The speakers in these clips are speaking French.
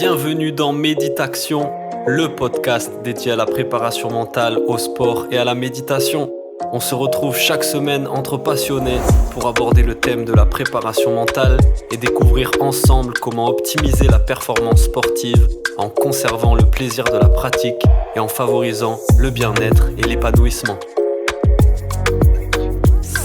Bienvenue dans Méditation, le podcast dédié à la préparation mentale, au sport et à la méditation. On se retrouve chaque semaine entre passionnés pour aborder le thème de la préparation mentale et découvrir ensemble comment optimiser la performance sportive en conservant le plaisir de la pratique et en favorisant le bien-être et l'épanouissement.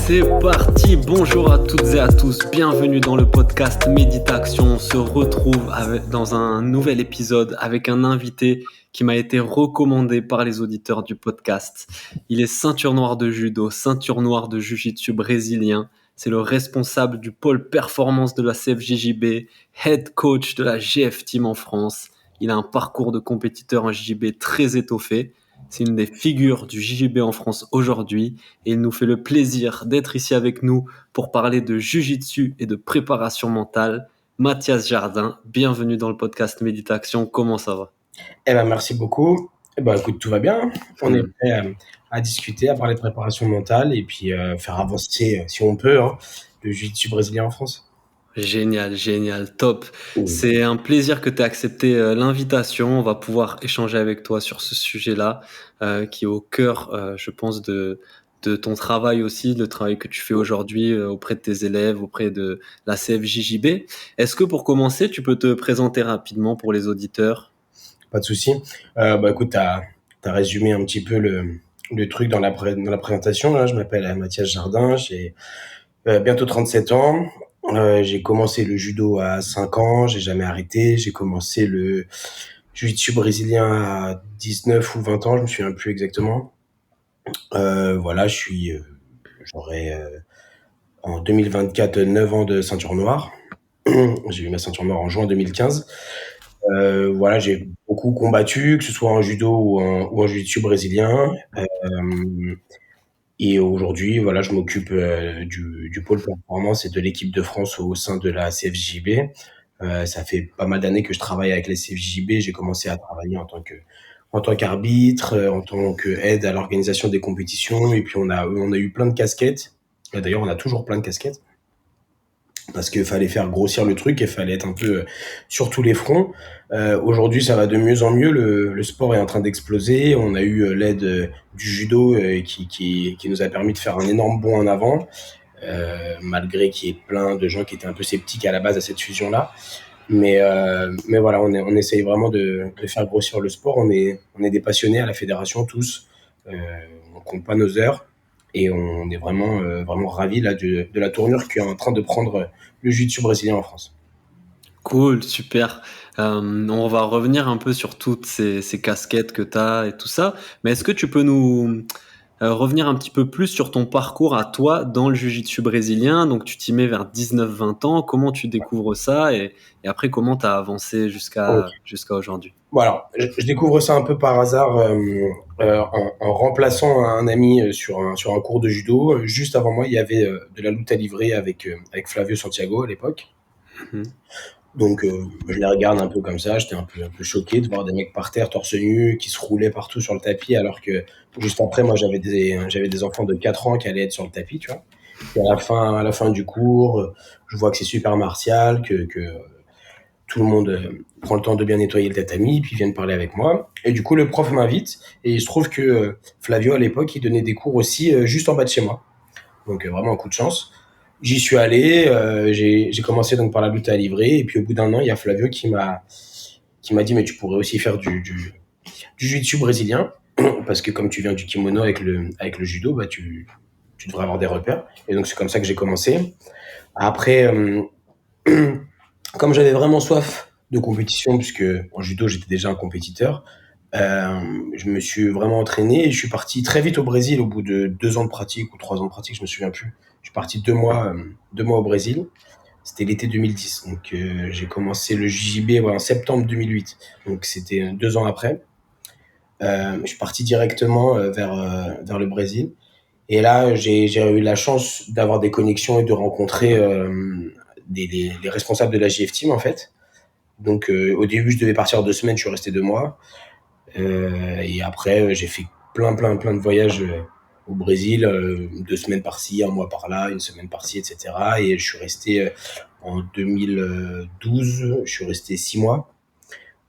C'est parti, bonjour à toutes et à tous, bienvenue dans le podcast Méditation. On se retrouve dans un nouvel épisode avec un invité qui m'a été recommandé par les auditeurs du podcast. Il est ceinture noire de judo, ceinture noire de jiu-jitsu brésilien. C'est le responsable du pôle performance de la CFJJB, head coach de la GF Team en France. Il a un parcours de compétiteur en JJB très étoffé. C'est une des figures du JJB en France aujourd'hui et il nous fait le plaisir d'être ici avec nous pour parler de Jiu-Jitsu et de préparation mentale. Mathias Jardin, bienvenue dans le podcast Méditation, comment ça va? Merci beaucoup. Écoute, tout va bien. On est prêt à discuter, à parler de préparation mentale et puis faire avancer, si on peut, le jiu-jitsu brésilien en France. Génial, top. C'est un plaisir que tu aies accepté l'invitation. On va pouvoir échanger avec toi sur ce sujet-là qui est au cœur, je pense, de ton travail aussi, le travail que tu fais aujourd'hui auprès de tes élèves, auprès de la CFJJB. Est-ce que pour commencer, tu peux te présenter rapidement pour les auditeurs? Pas de souci. Écoute, tu as résumé un petit peu le truc dans la présentation. Là. Je m'appelle Mathias Jardin, j'ai bientôt 37 ans. J'ai commencé le judo à 5 ans, j'ai jamais arrêté. J'ai commencé le jiu-jitsu brésilien à 19 ou 20 ans, je me souviens plus exactement. Voilà, j'aurai en 2024 9 ans de ceinture noire. J'ai eu ma ceinture noire en juin 2015. Voilà, j'ai beaucoup combattu, que ce soit en judo ou en jiu-jitsu brésilien. Et aujourd'hui, voilà, je m'occupe du pôle performance et de l'équipe de France au sein de la CFJB. Ça fait pas mal d'années que je travaille avec la CFJB. J'ai commencé à travailler en tant qu'arbitre, en tant qu'aide à l'organisation des compétitions. Et puis on a eu plein de casquettes. Et d'ailleurs, on a toujours plein de casquettes parce qu'il fallait faire grossir le truc et fallait être un peu sur tous les fronts. Aujourd'hui, ça va de mieux en mieux. Le sport est en train d'exploser. On a eu l'aide du judo qui nous a permis de faire un énorme bond en avant, malgré qu'il y ait plein de gens qui étaient un peu sceptiques à la base à cette fusion-là. Mais voilà, on essaye vraiment de faire grossir le sport. On est des passionnés à la fédération tous. On compte pas nos heures. Et on est vraiment ravis là, de la tournure qu'est en train de prendre le jiu-jitsu brésilien en France. Cool, super. On va revenir un peu sur toutes ces casquettes que tu as et tout ça. Mais est-ce que tu peux nous revenir un petit peu plus sur ton parcours à toi dans le jiu-jitsu brésilien? Donc, tu t'y mets vers 19-20 ans. Comment tu découvres ça et après, comment tu as avancé jusqu'à aujourd'hui? Bon, alors, je découvre ça un peu par hasard en remplaçant un ami sur un cours de judo. Juste avant moi, il y avait de la lutte à livrer avec Flavio Santiago à l'époque. Mhm. Donc, je les regarde un peu comme ça. J'étais un peu choqué de voir des mecs par terre, torse nu, qui se roulaient partout sur le tapis, alors que juste après, moi, j'avais des enfants de 4 ans qui allaient être sur le tapis, tu vois. Et à la fin du cours, je vois que c'est super martial, que tout le monde prend le temps de bien nettoyer le tatami, puis viennent parler avec moi. Et du coup, le prof m'invite, et il se trouve que Flavio, à l'époque, il donnait des cours aussi juste en bas de chez moi. Donc, vraiment un coup de chance. J'y suis allé, j'ai commencé donc par la lutte à livrer, et puis au bout d'un an, il y a Flavio qui m'a dit, mais tu pourrais aussi faire du jiu-jitsu brésilien, parce que comme tu viens du kimono avec le judo, bah tu devrais avoir des repères. Et donc c'est comme ça que j'ai commencé. Après, comme j'avais vraiment soif de compétition, puisque en judo j'étais déjà un compétiteur, je me suis vraiment entraîné et je suis parti très vite au Brésil au bout de 2 ans de pratique ou 3 ans de pratique, je me souviens plus. Je suis parti 2 mois au Brésil. C'était l'été 2010. Donc j'ai commencé le JJB en septembre 2008. Donc c'était 2 ans après. Je suis parti directement vers le Brésil. Et là, j'ai eu la chance d'avoir des connexions et de rencontrer les responsables de la GF Team, en fait. Donc, au début, je devais partir 2 semaines, je suis resté 2 mois. Et après, j'ai fait plein de voyages au Brésil, 2 semaines par-ci, un mois par-là, une semaine par-ci, etc. Et je suis resté en 2012, je suis resté 6 mois.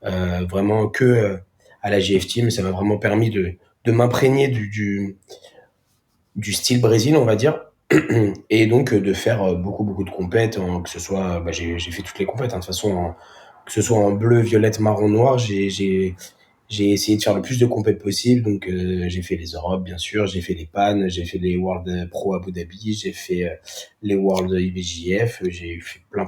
vraiment que à la GF Team. Ça m'a vraiment permis de m'imprégner du style Brésil, on va dire. Et donc de faire beaucoup de compètes, que ce soit, bah, j'ai fait toutes les compètes, hein, de toute façon, que ce soit en bleu, violette, marron, noir, j'ai essayé de faire le plus de compètes possible. Donc j'ai fait les Europes, bien sûr, j'ai fait les PAN, j'ai fait les World Pro Abu Dhabi, j'ai fait les World IBJF, j'ai fait plein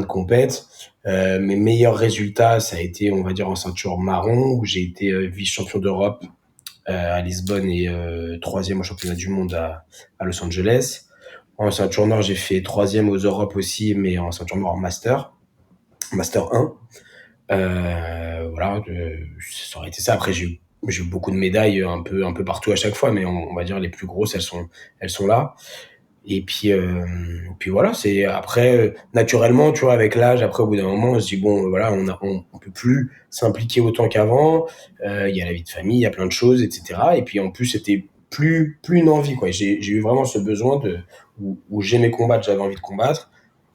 de compètes. Mes meilleurs résultats, ça a été, on va dire, en ceinture marron, où j'ai été vice-champion d'Europe à Lisbonne et troisième au championnat du monde à Los Angeles. En ceinture noire, j'ai fait troisième aux Europes aussi, mais en ceinture noire master 1. Voilà, ça aurait été ça. Après, j'ai eu beaucoup de médailles un peu partout à chaque fois, mais on va dire les plus grosses, elles sont là. Et puis voilà, c'est après naturellement, tu vois, avec l'âge, après au bout d'un moment, on se dit bon, voilà, on peut plus s'impliquer autant qu'avant. Il y a la vie de famille, il y a plein de choses, etc. Et puis en plus, c'était plus une envie, quoi. J'ai eu vraiment ce besoin où j'aimais combattre, j'avais envie de combattre.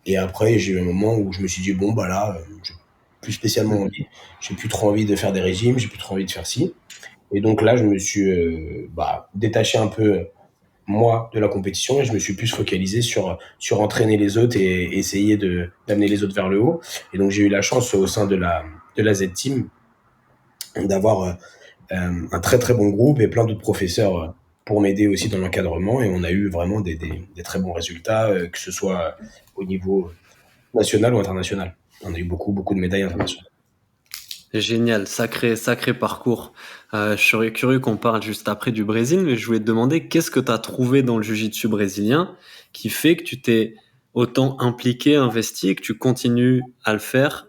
Et après, j'ai eu un moment où je me suis dit bon, bah là, j'ai plus spécialement Mhm. envie. J'ai plus trop envie de faire des régimes, j'ai plus trop envie de faire ci. Et donc là, je me suis détaché un peu moi de la compétition et je me suis plus focalisé sur entraîner les autres et essayer d'amener les autres vers le haut. Et donc j'ai eu la chance au sein de la Z Team d'avoir un très bon groupe et plein d'autres professeurs pour m'aider aussi dans l'encadrement et on a eu vraiment des très bons résultats, que ce soit au niveau national ou international. On a eu beaucoup de médailles internationales. Génial, sacré parcours. Je serais curieux qu'on parle juste après du Brésil, mais je voulais te demander qu'est-ce que tu as trouvé dans le jiu-jitsu brésilien qui fait que tu t'es autant impliqué, investi et que tu continues à le faire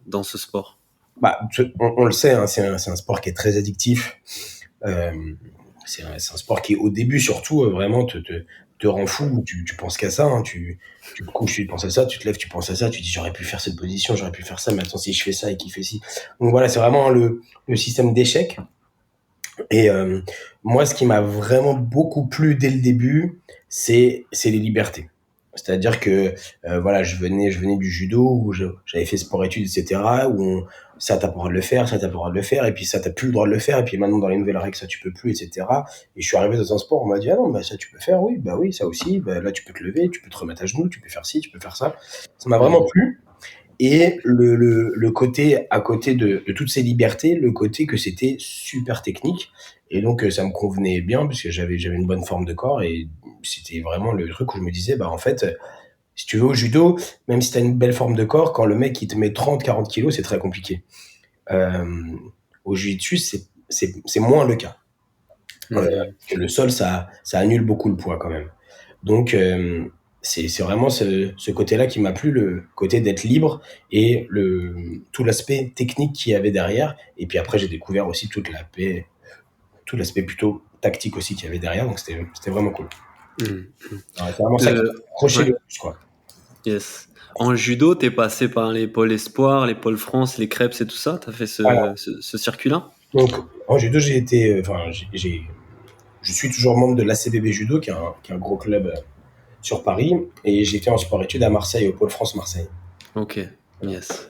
dans ce sport. Bah, on le sait, hein, c'est un sport qui est très addictif. Euh, c'est un sport qui, au début, surtout, vraiment te rend fou. Tu penses qu'à ça. Hein. Tu te couches, tu penses à ça. Tu te lèves, tu penses à ça. Tu dis, j'aurais pu faire cette position, j'aurais pu faire ça. Mais attends, si je fais ça et qu'il fait ci. Donc voilà, c'est vraiment le système d'échec. Et moi, ce qui m'a vraiment beaucoup plu dès le début, c'est les libertés. C'est-à-dire que voilà, je venais du judo où j'avais fait sport-études, etc. Ça t'as pas le droit de le faire, ça t'as pas le droit de le faire, et puis ça t'as plus le droit de le faire, et puis maintenant dans les nouvelles règles ça tu peux plus, etc. Et je suis arrivé dans un sport, on m'a dit ah non, bah ça tu peux faire, oui, bah oui, ça aussi, bah là tu peux te lever, tu peux te remettre à genoux, tu peux faire ci, tu peux faire ça. Ça m'a vraiment Mhm. plu. Et le côté, à côté de toutes ces libertés, le côté que c'était super technique. Et donc, ça me convenait bien, parce que j'avais une bonne forme de corps. Et c'était vraiment le truc où je me disais, bah, en fait, si tu veux au judo, même si tu as une belle forme de corps, quand le mec, il te met 30, 40 kilos, c'est très compliqué. Euh, Au jiu-jitsu, c'est moins le cas. Mhm. Que le sol, ça annule beaucoup le poids quand même. Donc, c'est vraiment ce côté-là qui m'a plu, le côté d'être libre et tout l'aspect technique qu'il y avait derrière. Et puis après, j'ai découvert aussi tout l'aspect plutôt tactique aussi qu'il y avait derrière. Donc, c'était vraiment cool. Mhm. Ouais, c'est vraiment ça qui m'a De... accroché Ouais, le plus, quoi. yes. En judo, t'es passé par les pôles Espoir, les pôles France, les Crêpes et tout ça. T'as fait Alors, ce circuit-là? donc, en judo, j'ai été, enfin, je suis toujours membre de l'ACBB Judo, qui est un gros club sur Paris. Et j'étais en sport-études à Marseille, au pôle France Marseille. Ok, yes.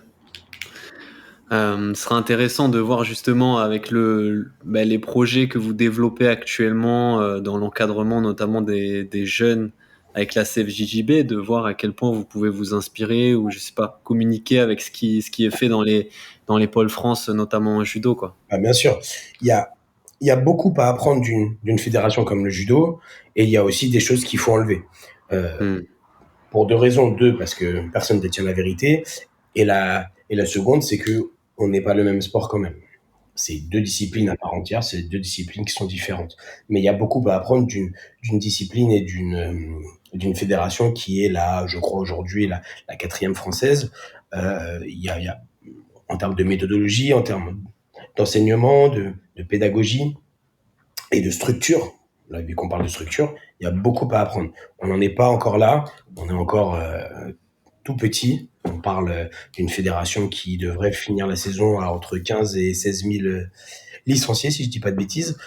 Ce sera intéressant de voir justement avec les projets que vous développez actuellement dans l'encadrement notamment des jeunes avec la CFJJB, de voir à quel point vous pouvez vous inspirer ou je sais pas communiquer avec ce qui est fait dans les pôles France notamment en judo quoi. Ah, bien sûr, il y a, il y a beaucoup à apprendre d'une fédération comme le judo, et il y a aussi des choses qu'il faut enlever. Euh, Hmm. pour deux raisons. Deux, parce que personne ne détient la vérité. Et la seconde, c'est que on n'est pas le même sport quand même. C'est deux disciplines à part entière, c'est deux disciplines qui sont différentes. Mais il y a beaucoup à apprendre d'une discipline et d'une fédération qui est là, je crois aujourd'hui, la quatrième française. Il y a, en termes de méthodologie, en termes d'enseignement, de pédagogie et de structure. Là, vu qu'on parle de structure, il y a beaucoup à apprendre. On n'en est pas encore là, on est encore tout petit. On parle d'une fédération qui devrait finir la saison à entre 15 et 16 000 licenciés, si je dis pas de bêtises.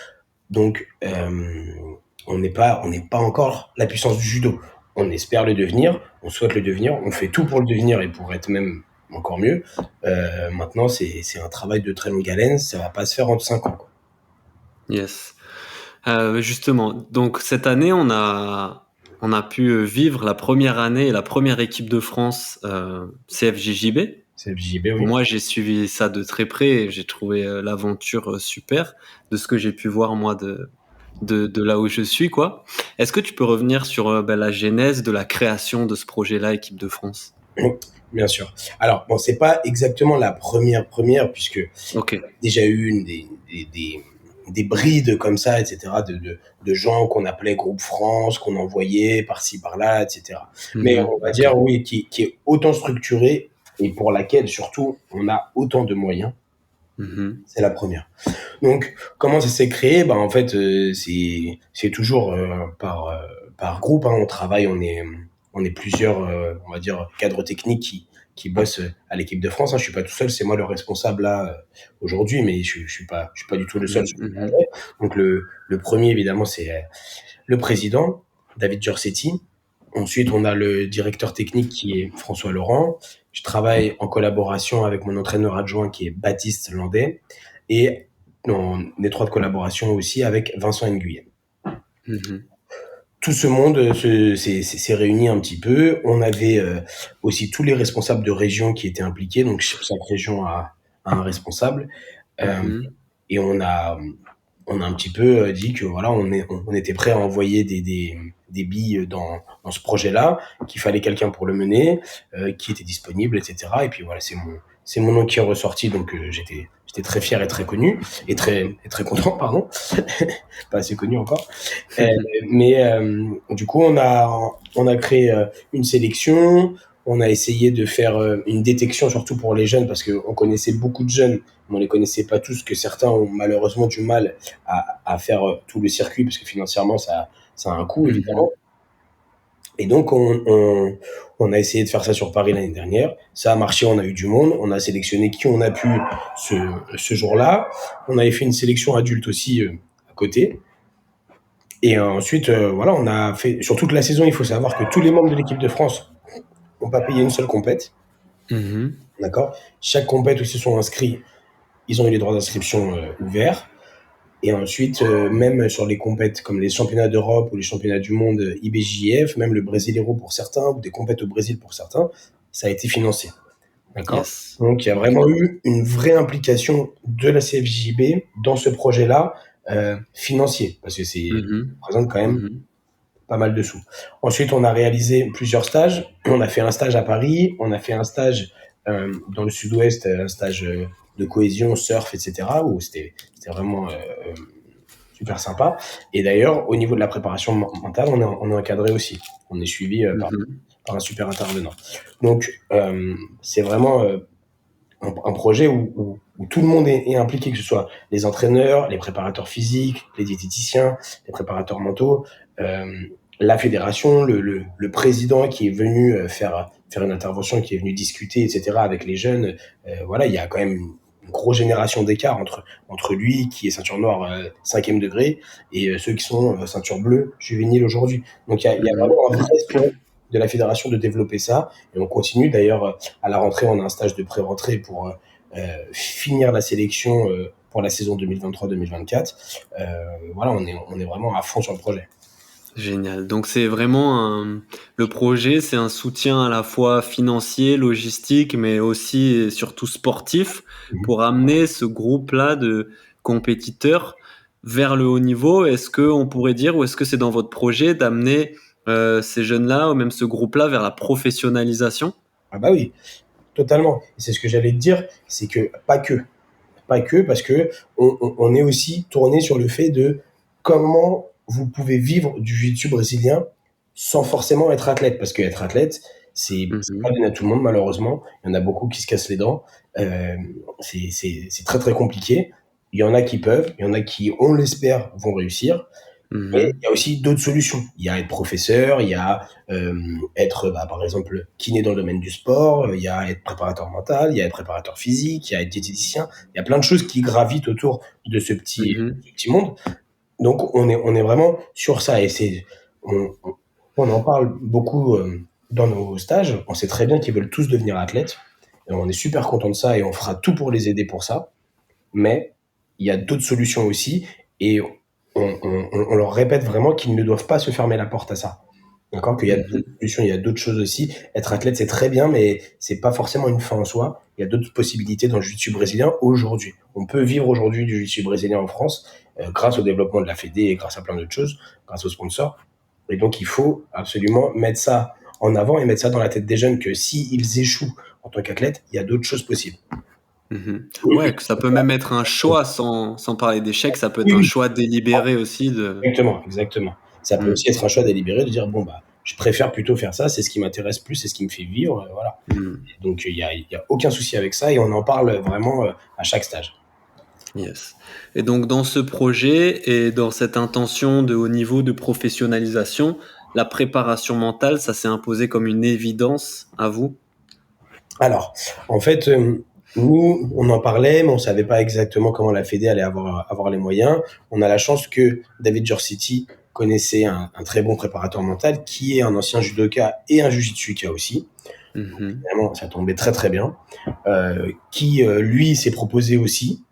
Donc, on n'est pas encore la puissance du judo. On espère le devenir, on souhaite le devenir, on fait tout pour le devenir et pour être même encore mieux. Maintenant, c'est un travail de très longue haleine, ça va pas se faire en 5 ans, quoi. Yes. Justement, donc cette année, on a pu vivre la première année et la première équipe de France CFJJB. C'est FJB, oui. Moi, j'ai suivi ça de très près et j'ai trouvé l'aventure super de ce que j'ai pu voir moi de là où je suis, quoi. Est-ce que tu peux revenir sur la genèse de la création de ce projet-là, équipe de France? Bien sûr. Alors, bon, c'est pas exactement la première, puisque Ok. déjà eu des brides comme ça, etc., de gens qu'on appelait Groupe France, qu'on envoyait par-ci, par-là, etc. Mais on va Ok. dire, oui, qui est autant structurée et pour laquelle, surtout, on a autant de moyens, Mhm. c'est la première. Donc, comment ça s'est créé? Bah, en fait, c'est toujours par groupe, hein. On travaille, on est plusieurs, on va dire, cadres techniques qui bossent à l'équipe de France, hein. Je suis pas tout seul, c'est moi le responsable là aujourd'hui, mais je suis pas du tout le seul Mhm. sur le Mhm. projet. Donc, le premier, évidemment, c'est le président, David Giorsetti. Ensuite, on a le directeur technique qui est François Laurent. Je travaille en collaboration avec mon entraîneur adjoint qui est Baptiste Landais et en étroite collaboration aussi avec Vincent Nguyen. Mhm. Tout ce monde s'est réuni un petit peu. On avait aussi tous les responsables de région qui étaient impliqués. Donc, chaque région a un responsable. Euh, Mhm. et on a un petit peu dit que voilà, on était prêt à envoyer des billes dans ce projet-là, qu'il fallait quelqu'un pour le mener, qui était disponible, etc. Et puis voilà, c'est mon nom qui est ressorti, donc j'étais très fier et très connu, et très content, pardon, pas assez connu encore. Euh, mais du coup, on a créé une sélection. On a essayé de faire une détection, surtout pour les jeunes, parce qu'on connaissait beaucoup de jeunes, mais on les connaissait pas tous, que certains ont malheureusement du mal à faire tout le circuit, parce que financièrement, ça a un coût, évidemment. Mhm. Et donc, on a essayé de faire ça sur Paris l'année dernière. Ça a marché, on a eu du monde. On a sélectionné qui on a pu ce, ce jour-là. On avait fait une sélection adulte aussi à côté. Et ensuite, voilà, on a fait, sur toute la saison, il faut savoir que tous les membres de l'équipe de France n'ont pas payé une seule compète. Mhm. D'accord? Chaque compète où ils se sont inscrits, ils ont eu les droits d'inscription ouverts. Et ensuite, même sur les compètes comme les championnats d'Europe ou les championnats du monde IBJF, même le Brasileiro pour certains, ou des compètes au Brésil pour certains, ça a été financé. D'accord? Yes. Donc, il y a Ok. vraiment eu une vraie implication de la CFJB dans ce projet-là, financier, parce que c'est Mhm. représente quand même Mhm. pas mal de sous. Ensuite, on a réalisé plusieurs stages. On a fait un stage à Paris, on a fait un stage dans le sud-ouest, un stage de cohésion, surf, etc., où c'était vraiment super sympa. Et d'ailleurs, au niveau de la préparation mentale, on est encadré aussi. On est suivi Mhm. par un super intervenant. Donc, c'est vraiment un projet où tout le monde est impliqué, que ce soit les entraîneurs, les préparateurs physiques, les diététiciens, les préparateurs mentaux, euh, la fédération, le président qui est venu faire une intervention, qui est venu discuter, etc., avec les jeunes. Voilà, il y a quand même une grosse génération d'écart entre lui, qui est ceinture noire 5e degré, et ceux qui sont ceinture bleue juvénile aujourd'hui. Donc il y a Mhm. vraiment un vrai spirit de la fédération de développer ça, et on continue d'ailleurs à la rentrée, on a un stage de pré-rentrée pour finir la sélection pour la saison 2023-2024. Voilà, on est vraiment à fond sur le projet. Génial. Donc c'est vraiment le projet, c'est un soutien à la fois financier, logistique, mais aussi et surtout sportif Mhm. pour amener ce groupe-là de compétiteurs vers le haut niveau. Est-ce que on pourrait dire, ou est-ce que c'est dans votre projet d'amener ces jeunes-là, ou même ce groupe-là, vers la professionnalisation? Ah bah oui, totalement. Et c'est ce que j'allais te dire, c'est que pas que, parce que on est aussi tourné sur le fait de comment vous pouvez vivre du jiu-jitsu brésilien sans forcément être athlète, parce que être athlète, c'est pas Mhm. donné à tout le monde malheureusement. Il y en a beaucoup qui se cassent les dents. C'est très très compliqué. Il y en a qui peuvent, il y en a qui, on l'espère, vont réussir. Et il Mhm. y a aussi d'autres solutions. Il y a être professeur, il y a être, bah, par exemple, kiné dans le domaine du sport, il y a être préparateur mental, il y a être préparateur physique, il y a être diététicien. Il y a plein de choses qui gravitent autour de Mhm. ce petit monde. Donc, on est vraiment sur ça. Et on en parle beaucoup dans nos stages. On sait très bien qu'ils veulent tous devenir athlètes. Et on est super content de ça et on fera tout pour les aider pour ça. Mais il y a d'autres solutions aussi et on leur répète vraiment qu'ils ne doivent pas se fermer la porte à ça. D'accord? Qu'il y a d'autres Mhm. solutions, il y a d'autres choses aussi. Être athlète, c'est très bien, mais c'est pas forcément une fin en soi. Il y a d'autres possibilités dans le jiu-jitsu brésilien aujourd'hui. On peut vivre aujourd'hui du jiu-jitsu brésilien en France grâce au développement de la Fédé et grâce à plein d'autres choses, grâce aux sponsors. Et donc, il faut absolument mettre ça en avant et mettre ça dans la tête des jeunes que s'ils échouent en tant qu'athlète, il y a d'autres choses possibles. Mhm. Ouais, que ça peut même être un choix sans parler d'échec, ça peut être Oui, un oui, choix délibéré aussi de. exactement, exactement. Ça peut Mhm. aussi être un choix délibéré de dire, bon, bah, je préfère plutôt faire ça, c'est ce qui m'intéresse plus, c'est ce qui me fait vivre, voilà. Mhm. Donc, il y a aucun souci avec ça et on en parle vraiment à chaque stage. Yes. Et donc dans ce projet et dans cette intention de haut niveau de professionnalisation, la préparation mentale, ça s'est imposé comme une évidence à vous? Alors, en fait, nous, on en parlait, mais on savait pas exactement comment la Fédé allait avoir les moyens. On a la chance que David Giorsetti connaissait un très bon préparateur mental qui est un ancien judoka et un jujitsuka aussi. Mhm. Vraiment, ça tombait très très bien. Qui, lui, s'est proposé aussi.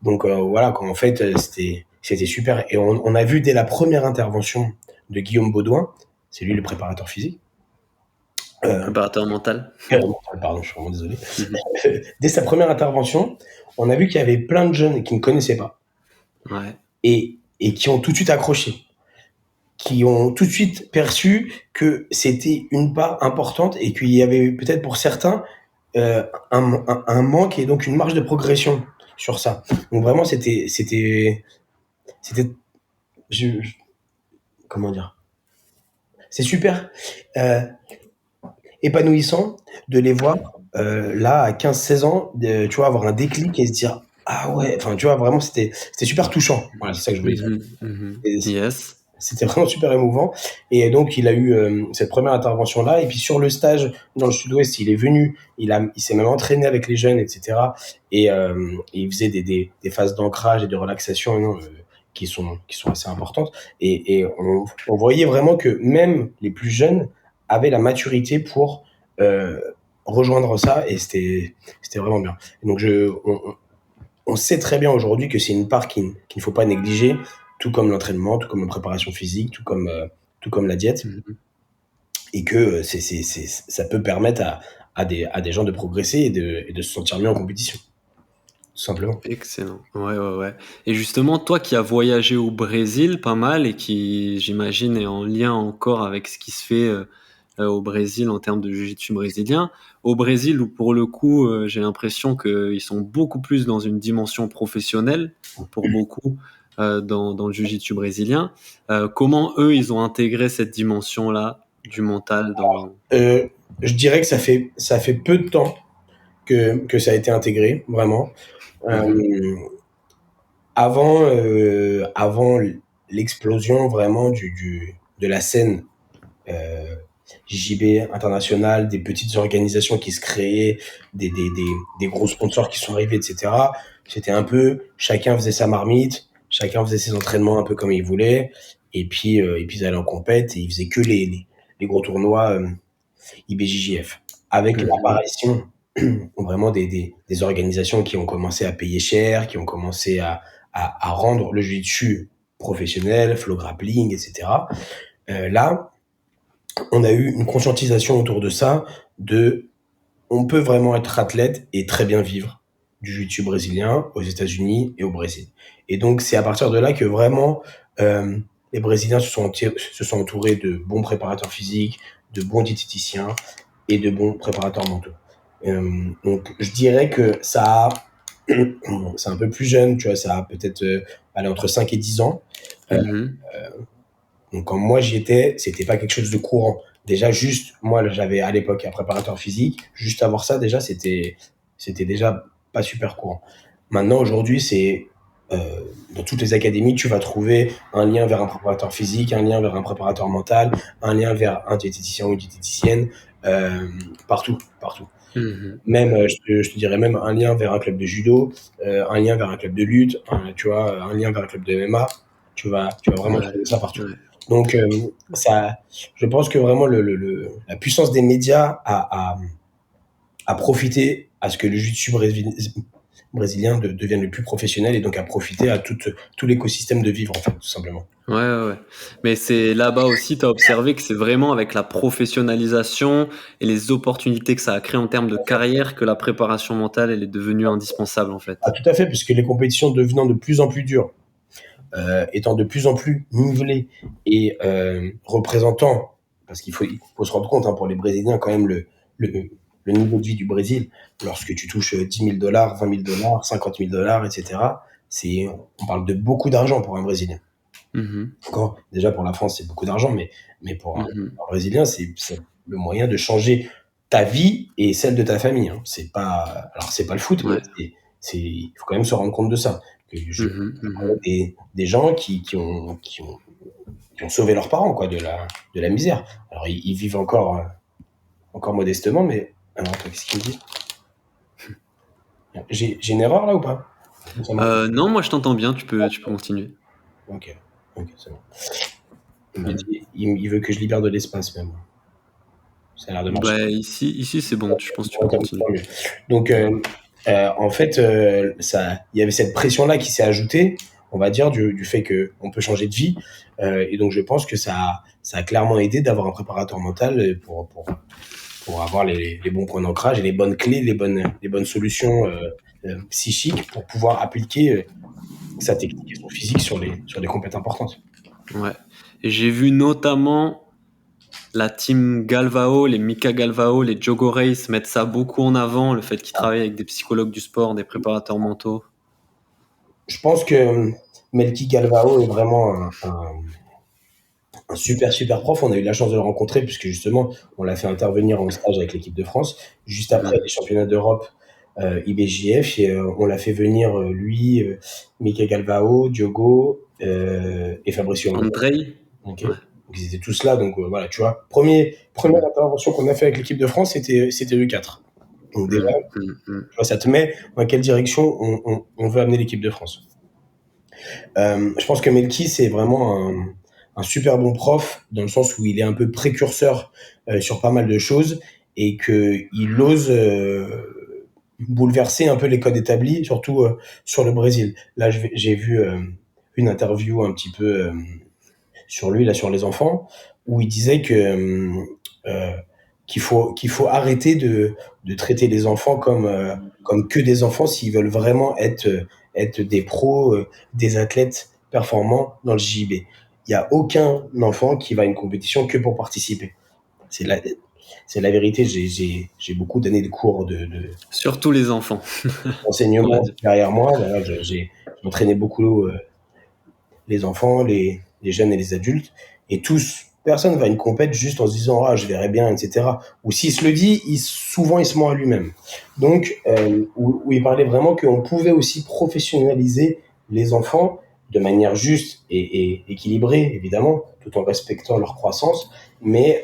Donc voilà, en fait, c'était super. Et on a vu dès la première intervention de Guillaume Baudouin, c'est lui le préparateur physique. Euh, Préparateur mental? Pardon, je suis vraiment désolé. Mhm. Dès sa première intervention, on a vu qu'il y avait plein de jeunes qui ne connaissaient pas Ouais. et qui ont tout de suite accroché, qui ont tout de suite perçu que c'était une part importante et qu'il y avait peut-être pour certains un manque et donc une marge de progression sur ça. Donc vraiment, c'était, je- comment dire, c'est super euh, épanouissant de les voir là à 15-16 ans, tu vois, avoir un déclic et se dire ah ouais, enfin tu vois, vraiment c'était super touchant. Voilà, c'est ça que je voulais dire. Mhm. Mhm. Et Yes. c'était vraiment super émouvant. Et donc il a eu cette première intervention là. Et puis sur le stage dans le Sud-Ouest, il est venu, il s'est même entraîné avec les jeunes, etc. Et il faisait des phases d'ancrage et de relaxation qui sont assez importantes. Et on voyait vraiment que même les plus jeunes avaient la maturité pour euh, rejoindre ça. Et c'était vraiment bien. Et donc on sait très bien aujourd'hui que c'est une part qu'il ne faut pas négliger, tout comme l'entraînement, tout comme la préparation physique, tout comme la diète, Mhm. et que ça peut permettre à des gens de progresser et de se sentir mieux en compétition, tout simplement. Excellent. Ouais, ouais, ouais. Et justement, toi qui as voyagé au Brésil pas mal et qui, j'imagine, est en lien encore avec ce qui se fait au Brésil en termes de jiu-jitsu brésilien. Au Brésil, où pour le coup, j'ai l'impression qu'ils sont beaucoup plus dans une dimension professionnelle, pour beaucoup, dans le jiu-jitsu brésilien. Comment eux, ils ont intégré cette dimension-là du mental dans. Euh, je dirais que ça fait peu de temps que ça a été intégré, vraiment. Mhm, Euh, avant l'explosion vraiment de la scène euh, JB international, des petites organisations qui se créaient, des gros sponsors qui sont arrivés, etc. C'était un peu, chacun faisait sa marmite, chacun faisait ses entraînements un peu comme il voulait, et puis ils allaient en compète et ils faisaient que les gros tournois IBJJF. Avec mhm, l'apparition vraiment des organisations qui ont commencé à payer cher, qui ont commencé à rendre le jiu-jitsu professionnel, flow grappling, etc. Là, on a eu une conscientisation autour de ça, de on peut vraiment être athlète et très bien vivre du jiu-jitsu brésilien aux États-Unis et au Brésil. Et donc c'est à partir de là que vraiment euh, les Brésiliens se sont entourés de bons préparateurs physiques, de bons diététiciens et de bons préparateurs mentaux. Donc je dirais que ça a, c'est un peu plus jeune, tu vois, ça a peut-être allez, entre 5 et 10 ans. Euh, mhm. donc quand moi j'y étais, c'était pas quelque chose de courant. Déjà juste, moi j'avais à l'époque un préparateur physique, juste avoir ça déjà c'était déjà pas super courant. Maintenant aujourd'hui c'est euh, dans toutes les académies tu vas trouver un lien vers un préparateur physique, un lien vers un préparateur mental, un lien vers un diététicien ou une diététicienne, euh, partout, partout. Mhm. Même je te dirais même un lien vers un club de judo, un lien vers un club de lutte, tu vois, un lien vers un club de MMA. Tu vas vraiment Ouais, trouver ça partout. ouais. Donc, ça, je pense que vraiment la puissance des médias à profiter à ce que le jiu-jitsu brésilien devienne le plus professionnel et donc à profiter à tout l'écosystème de vivre, en fait, tout simplement. Ouais, ouais, ouais. Mais c'est là-bas aussi, tu as observé que c'est vraiment avec la professionnalisation et les opportunités que ça a créé en termes de carrière que la préparation mentale, elle est devenue indispensable, en Ah, fait. tout à fait, puisque les compétitions devenant de plus en plus dures, étant de plus en plus nivelées et représentant, parce qu'il faut se rendre compte, hein, pour les Brésiliens, quand même, le, le niveau de vie du Brésil, lorsque tu touches 10 000 dollars, 20 000 dollars, 50 000 dollars, etc., on parle de beaucoup d'argent pour un Brésilien. Mhm, Encore, déjà pour la France, c'est beaucoup d'argent, mais pour mhm. un Brésilien, c'est le moyen de changer ta vie et celle de ta famille, hein. Alors c'est pas le foot, mais Ouais. il faut quand même se rendre compte de ça. Que Mhm, je connais mhm. des gens qui ont sauvé leurs parents, quoi, de la misère. Alors ils vivent encore modestement, mais alors attends, qu'est-ce qu'il me dit? J'ai une erreur là ou pas? Ça marche. Non, moi je t'entends bien, tu peux continuer. Ok, ok, c'est bon. Il m'a dit, il veut que je libère de l'espace même. Ça a l'air de marcher. Bah, ici c'est bon, je pense que tu Ouais, peux continuer. tant mieux. Donc, Ouais. en fait, il y avait cette pression-là qui s'est ajoutée, on va dire, du fait qu'on peut changer de vie. Et donc, je pense que ça a clairement aidé d'avoir un préparateur mental pour avoir les bons points d'ancrage et les bonnes clés, les bonnes solutions psychiques pour pouvoir appliquer sa technique et son physique sur des compétences importantes. Ouais. Et j'ai vu notamment la team Galvao, les Mika Galvao, les Jogo Race mettre ça beaucoup en avant, le fait qu'ils travaillent avec des psychologues du sport, des préparateurs mentaux. Je pense que Melki Galvao est vraiment un super super prof. On a eu la chance de le rencontrer puisque justement on l'a fait intervenir en stage avec l'équipe de France juste après les Mhm. championnats d'Europe IBJF et on l'a fait venir lui, Mikel Galvao, Diogo et Fabricio Montero. Andrei? Ok. Ouais. Donc ils étaient tous là, donc voilà, tu vois. Première Mhm. intervention qu'on a fait avec l'équipe de France, c'était eux quatre. Donc déjà, Mhm. Mhm. Mhm. tu vois, ça te met dans quelle direction on veut amener l'équipe de France. Je pense que Melki, c'est vraiment un super bon prof, dans le sens où il est un peu précurseur sur pas mal de choses et qu'il ose bouleverser un peu les codes établis, surtout sur le Brésil. Là, j'ai vu une interview un petit peu sur lui, là, sur les enfants, où il disait euh, qu'il faut arrêter de traiter les enfants comme que des enfants s'ils veulent vraiment être des pros, des athlètes performants dans le JB. Il n'y a aucun enfant qui va à une compétition que pour participer. C'est la, c'est la vérité. J'ai beaucoup d'années de cours Surtout les enfants, on va d'enseignement dire. derrière moi. Voilà, j'ai entraîné beaucoup les enfants, les jeunes et les adultes, et tous, personne va à une compète juste en se disant ah je verrai bien, etc. Ou s'il se le dit, souvent il se ment à lui-même. Donc où il parlait vraiment qu'on pouvait aussi professionnaliser les enfants de manière juste et équilibrée évidemment, tout en respectant leur croissance, mais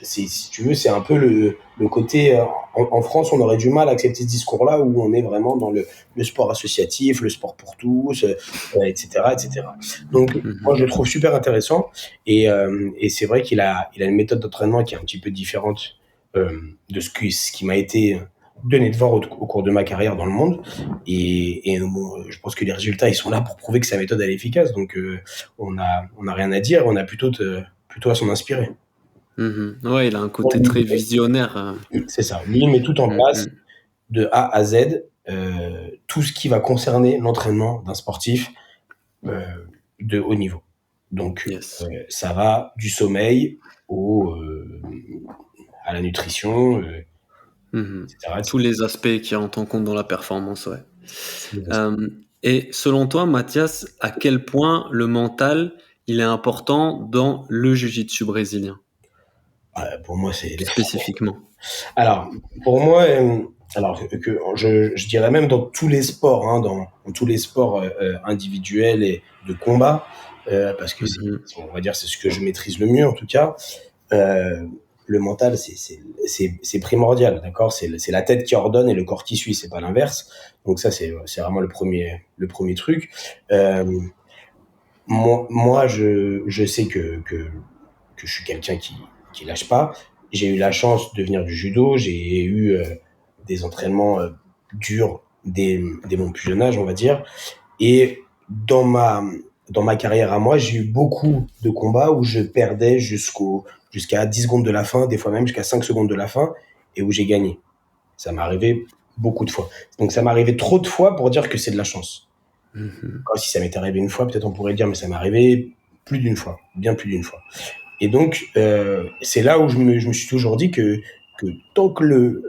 si tu veux, c'est un peu le côté. En France, on aurait du mal à accepter ce discours-là où on est vraiment dans le sport associatif, le sport pour tous, etc., etc. Donc, moi, je Mhm. le trouve super intéressant et c'est vrai il a une méthode d'entraînement qui est un petit peu différente de ce qui m'a été donné de voir au cours de ma carrière dans le monde. Et bon, je pense que les résultats, ils sont là pour prouver que sa méthode, elle est efficace. Donc, on a rien à dire, on a plutôt à s'en inspirer. Mhm. Ouais, il a un Bon, côté très visionnaire. c'est ça. Lui, il met tout en place Mhm. de A à Z, tout ce qui va concerner l'entraînement d'un sportif euh, de haut niveau. Donc, Yes. ça va du sommeil à la nutrition, Mhm. etc., Tous etc. les aspects qui rentrent en compte dans la performance, ouais. Et selon toi, Mathias, à quel point le mental, il est important dans le jiu-jitsu brésilien, Pour moi, c'est. spécifiquement? Alors, pour moi, je dirais même dans tous les sports, hein, dans tous les sports individuels et de combat, parce que Mhm. on va dire, c'est ce que je maîtrise le mieux en tout cas. Euh, le mental, c'est primordial, d'accord? C'est la tête qui ordonne et le corps qui suit, c'est pas l'inverse. Donc ça, c'est vraiment le premier truc. Euh, moi je sais que je suis quelqu'un qui lâche pas. j'ai eu la chance de venir du judo, j'ai eu des entraînements durs dès mon plus jeune âge, on va dire. Et dans ma carrière à moi, j'ai eu beaucoup de combats où je perdais jusqu'à 10 secondes de la fin, des fois même jusqu'à 5 secondes de la fin, et où j'ai gagné. Ça m'est arrivé beaucoup de fois. Donc ça m'est arrivé trop de fois pour dire que c'est de la chance. Mhm. Quand si ça m'était arrivé une fois, peut-être on pourrait dire, mais ça m'est arrivé plus d'une fois, bien plus d'une fois. Et donc, c'est là où je me suis toujours dit que tant que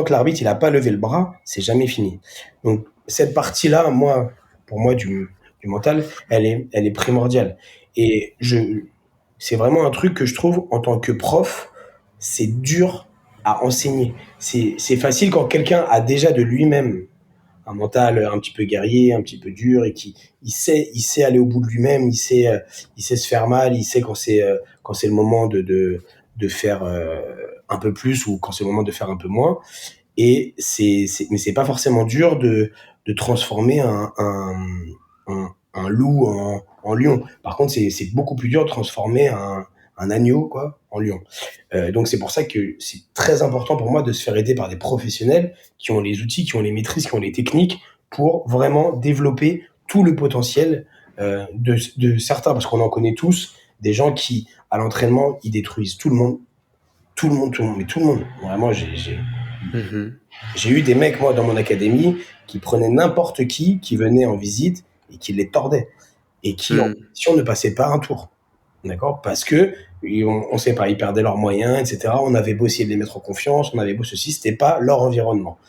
l'arbitre il a pas levé le bras, c'est jamais fini. Donc cette partie-là, moi, pour moi du mental, elle est primordiale. Et c'est vraiment un truc que je trouve en tant que prof, c'est dur à enseigner. C'est facile quand quelqu'un a déjà de lui-même un mental un petit peu guerrier, un petit peu dur et qui il sait aller au bout de lui-même, il sait se faire mal, il sait quand c'est le moment de faire un peu plus ou quand c'est le moment de faire un peu moins. Et mais c'est pas forcément dur de transformer un loup en lion. Par contre, c'est beaucoup plus dur de transformer un agneau quoi, en lion. Donc c'est pour ça que c'est très important pour moi de se faire aider par des professionnels qui ont les outils, qui ont les maîtrises, qui ont les techniques pour vraiment développer tout le potentiel de certains, parce qu'on en connaît tous, des gens qui, à l'entraînement, ils détruisent tout le monde, tout le monde, tout le monde, mais tout le monde. Vraiment, Mhm. j'ai eu des mecs, moi, dans mon académie, qui prenaient n'importe qui venait en visite et qui les tordaient. Et qui, en Mhm. compétition, ne passaient pas un tour. D'accord? Parce que, on sait pas, ils perdaient leurs moyens, etc. On avait beau essayer de les mettre en confiance, on avait beau ceci, c'était pas leur environnement.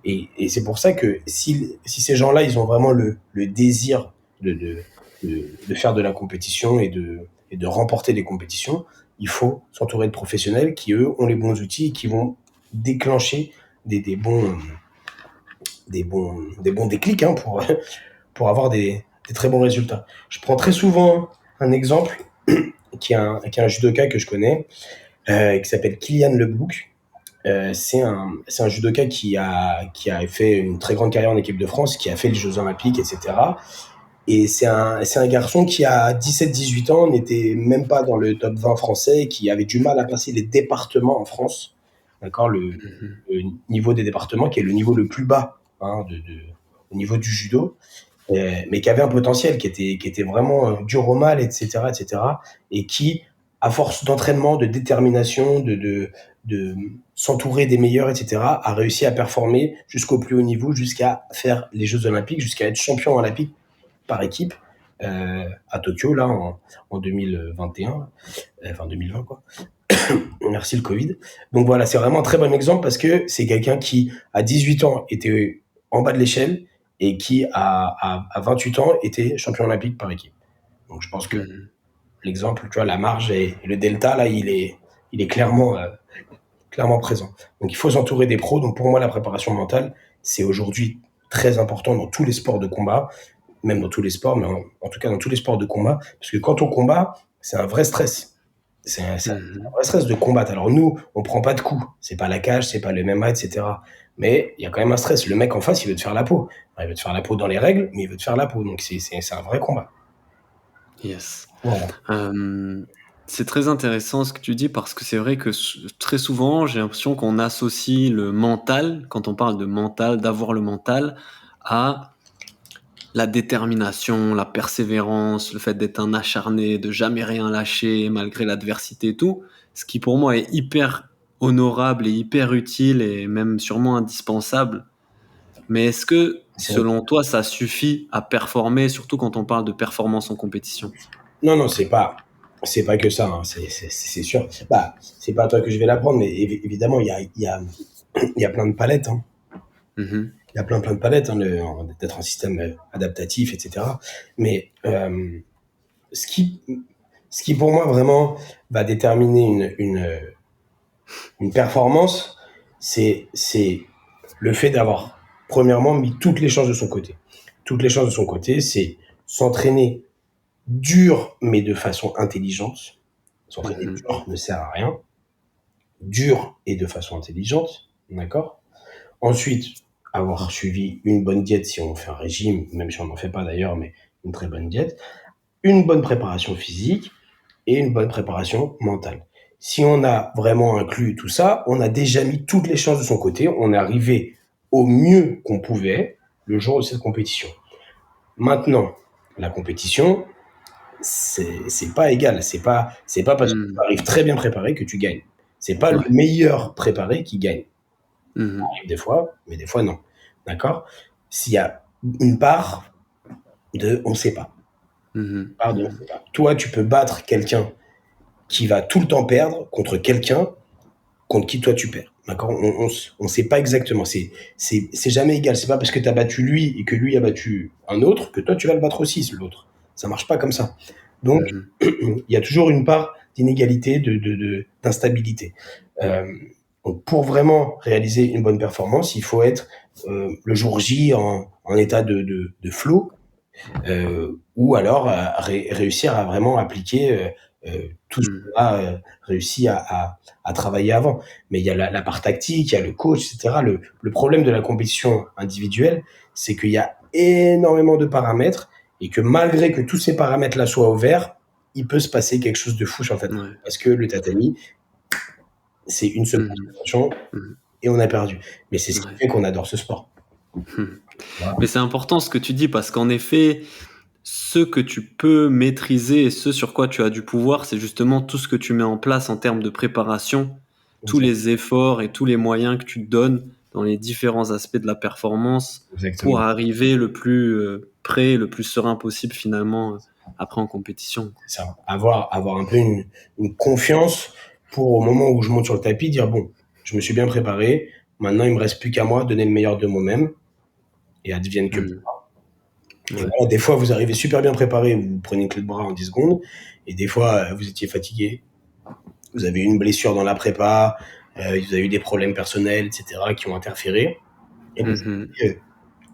Et c'est pour ça que si ces gens-là, ils ont vraiment le désir de faire de la compétition et de remporter des compétitions, il faut s'entourer de professionnels qui, eux, ont les bons outils et qui vont déclencher des, des bons, des bons déclics hein, pour avoir des très bons résultats. Je prends très souvent un exemple qui est un judoka que je connais, qui s'appelle Kylian Lebouc. C'est un judoka qui a fait une très grande carrière en équipe de France, qui a fait les Jeux Olympiques, etc. Et c'est un garçon qui, à 17-18 ans, n'était même pas dans le top 20 français, qui avait du mal à passer les départements en France. D'accord, Mhm. le niveau des départements, qui est le niveau le plus bas hein, au niveau du judo, mais qui avait un potentiel, qui était vraiment dur au mal, etc., etc., et qui, à force d'entraînement, de détermination, de s'entourer des meilleurs, etc., a réussi à performer jusqu'au plus haut niveau, jusqu'à faire les Jeux Olympiques, jusqu'à être champion olympique par équipe à Tokyo, là, en 2021, enfin 2020, quoi. Merci le Covid. Donc voilà, c'est vraiment un très bon exemple parce que c'est quelqu'un qui, à 18 ans, était en bas de l'échelle et qui, à 28 ans, était champion olympique par équipe. Donc je pense que Mhm. l'exemple, tu vois, la marge et le delta, là, il est clairement présent. Donc il faut s'entourer des pros. Donc pour moi, la préparation mentale, c'est aujourd'hui très important dans tous les sports de combat, même dans tous les sports, mais en tout cas dans tous les sports de combat, parce que quand on combat, c'est un vrai stress. C'est un Mhm. vrai stress de combattre. Alors nous, on prend pas de coups. C'est pas la cage, c'est pas le MMA, etc. Mais il y a quand même un stress. Le mec en face, il veut te faire la peau. Il veut te faire la peau dans les règles, mais il veut te faire la peau. Donc c'est un vrai combat. Yes. Voilà. Euh, c'est très intéressant ce que tu dis parce que c'est vrai que très souvent, j'ai l'impression qu'on associe le mental, quand on parle de mental, d'avoir le mental, à la détermination, la persévérance, le fait d'être un acharné, de jamais rien lâcher malgré l'adversité et tout, ce qui pour moi est hyper honorable et hyper utile et même sûrement indispensable. Mais est-ce que, C'est vrai. selon toi, ça suffit à performer, surtout quand on parle de performance en compétition? Non, non, c'est pas que ça. Hein. C'est sûr. Bah, c'est pas à toi que je vais l'apprendre, mais évidemment, il y a plein de palettes. Hein. Mhm. Il y a plein de palettes, hein, d'être un système adaptatif, etc. Mais ce qui, ce qui pour moi vraiment va déterminer une performance, c'est le fait d'avoir premièrement mis toutes les chances de son côté. Toutes les chances de son côté, c'est s'entraîner dur mais de façon intelligente. S'entraîner Mhm. dur ne sert à rien. Dur et de façon intelligente, d'accord. Ensuite, avoir suivi une bonne diète si on fait un régime, même si on n'en fait pas d'ailleurs, mais une très bonne diète, une bonne préparation physique et une bonne préparation mentale. si on a vraiment inclus tout ça, on a déjà mis toutes les chances de son côté. On est arrivé au mieux qu'on pouvait le jour de cette compétition. Maintenant, la compétition, c'est pas égal. C'est pas parce que tu arrives très bien préparé que tu gagnes. C'est pas le Ouais. meilleur préparé qui gagne. Mhm. Des fois, mais des fois non. D'accord? S'il y a une part de on sait pas. Mhm. Part de on sait pas. Toi, tu peux battre quelqu'un qui va tout le temps perdre contre quelqu'un contre qui toi tu perds. D'accord? On sait pas exactement. C'est jamais égal. C'est pas parce que tu as battu lui et que lui a battu un autre que toi tu vas le battre aussi, l'autre. Ça marche pas comme ça. Donc, Mhm. il y a toujours une part d'inégalité, d'instabilité. Donc pour vraiment réaliser une bonne performance, il faut être le jour J en état de flow, ou alors réussir à vraiment appliquer tout ce Mhm. qu'on a réussi à travailler avant. Mais il y a la part tactique, il y a le coach, etc. Le problème de la compétition individuelle, c'est qu'il y a énormément de paramètres et que malgré que tous ces paramètres-là soient ouverts, il peut se passer quelque chose de fou sur le tatami. Ouais. Parce que le tatami, c'est une seule Mhm. concentration Mhm. et on a perdu. Mais c'est ce qui Ouais. fait qu'on adore ce sport. Mhm. Voilà. Mais c'est important ce que tu dis parce qu'en effet, ce que tu peux maîtriser et ce sur quoi tu as du pouvoir, c'est justement tout ce que tu mets en place en termes de préparation, tous les efforts et tous les moyens que tu te donnes dans les différents aspects de la performance pour Exactement. arriver le plus prêt, le plus serein possible finalement après en compétition. C'est ça. Avoir un peu une confiance pour au moment où je monte sur le tapis, dire bon, je me suis bien préparé, maintenant il me reste plus qu'à moi, donner le meilleur de moi-même et advienne que Mhm. pourra. Et Ouais. voilà, des fois vous arrivez super bien préparé, vous prenez une clé de bras en 10 secondes, et des fois vous étiez fatigué, vous avez eu une blessure dans la prépa, vous avez eu des problèmes personnels, etc., qui ont interféré, et vous, Mhm.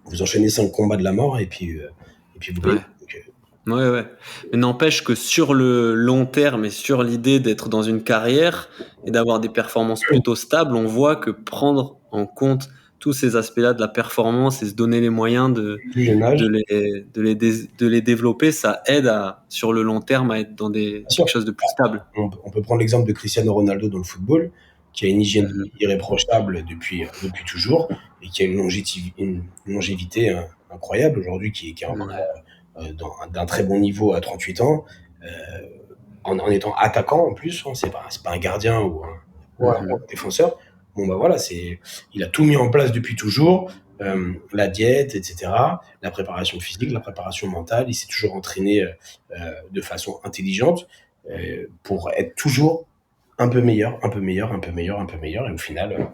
vous enchaînez 5 combats de la mort, et puis vous gagnez. Ouais. Donc, Ouais, ouais. Mais n'empêche que sur le long terme et sur l'idée d'être dans une carrière et d'avoir des performances plutôt stables, on voit que prendre en compte tous ces aspects-là de la performance et se donner les moyens plus jeune âge, de les développer, ça aide à, sur le long terme, à être dans bien sûr. quelque chose de plus stable. On peut prendre l'exemple de Cristiano Ronaldo dans le football, qui a une hygiène de vie Mhm. irréprochable depuis toujours et qui a une longévité incroyable aujourd'hui, qui est encore Ouais. d'un très bon niveau à 38 ans, euh, en étant attaquant en plus, hein, c'est pas un gardien ou un Mhm. défenseur. Bon, bah voilà, il a tout mis en place depuis toujours, la diète, etc., la préparation physique, la préparation mentale. Il s'est toujours entraîné de façon intelligente pour être toujours un peu meilleur, un peu meilleur, un peu meilleur, un peu meilleur. Et au final,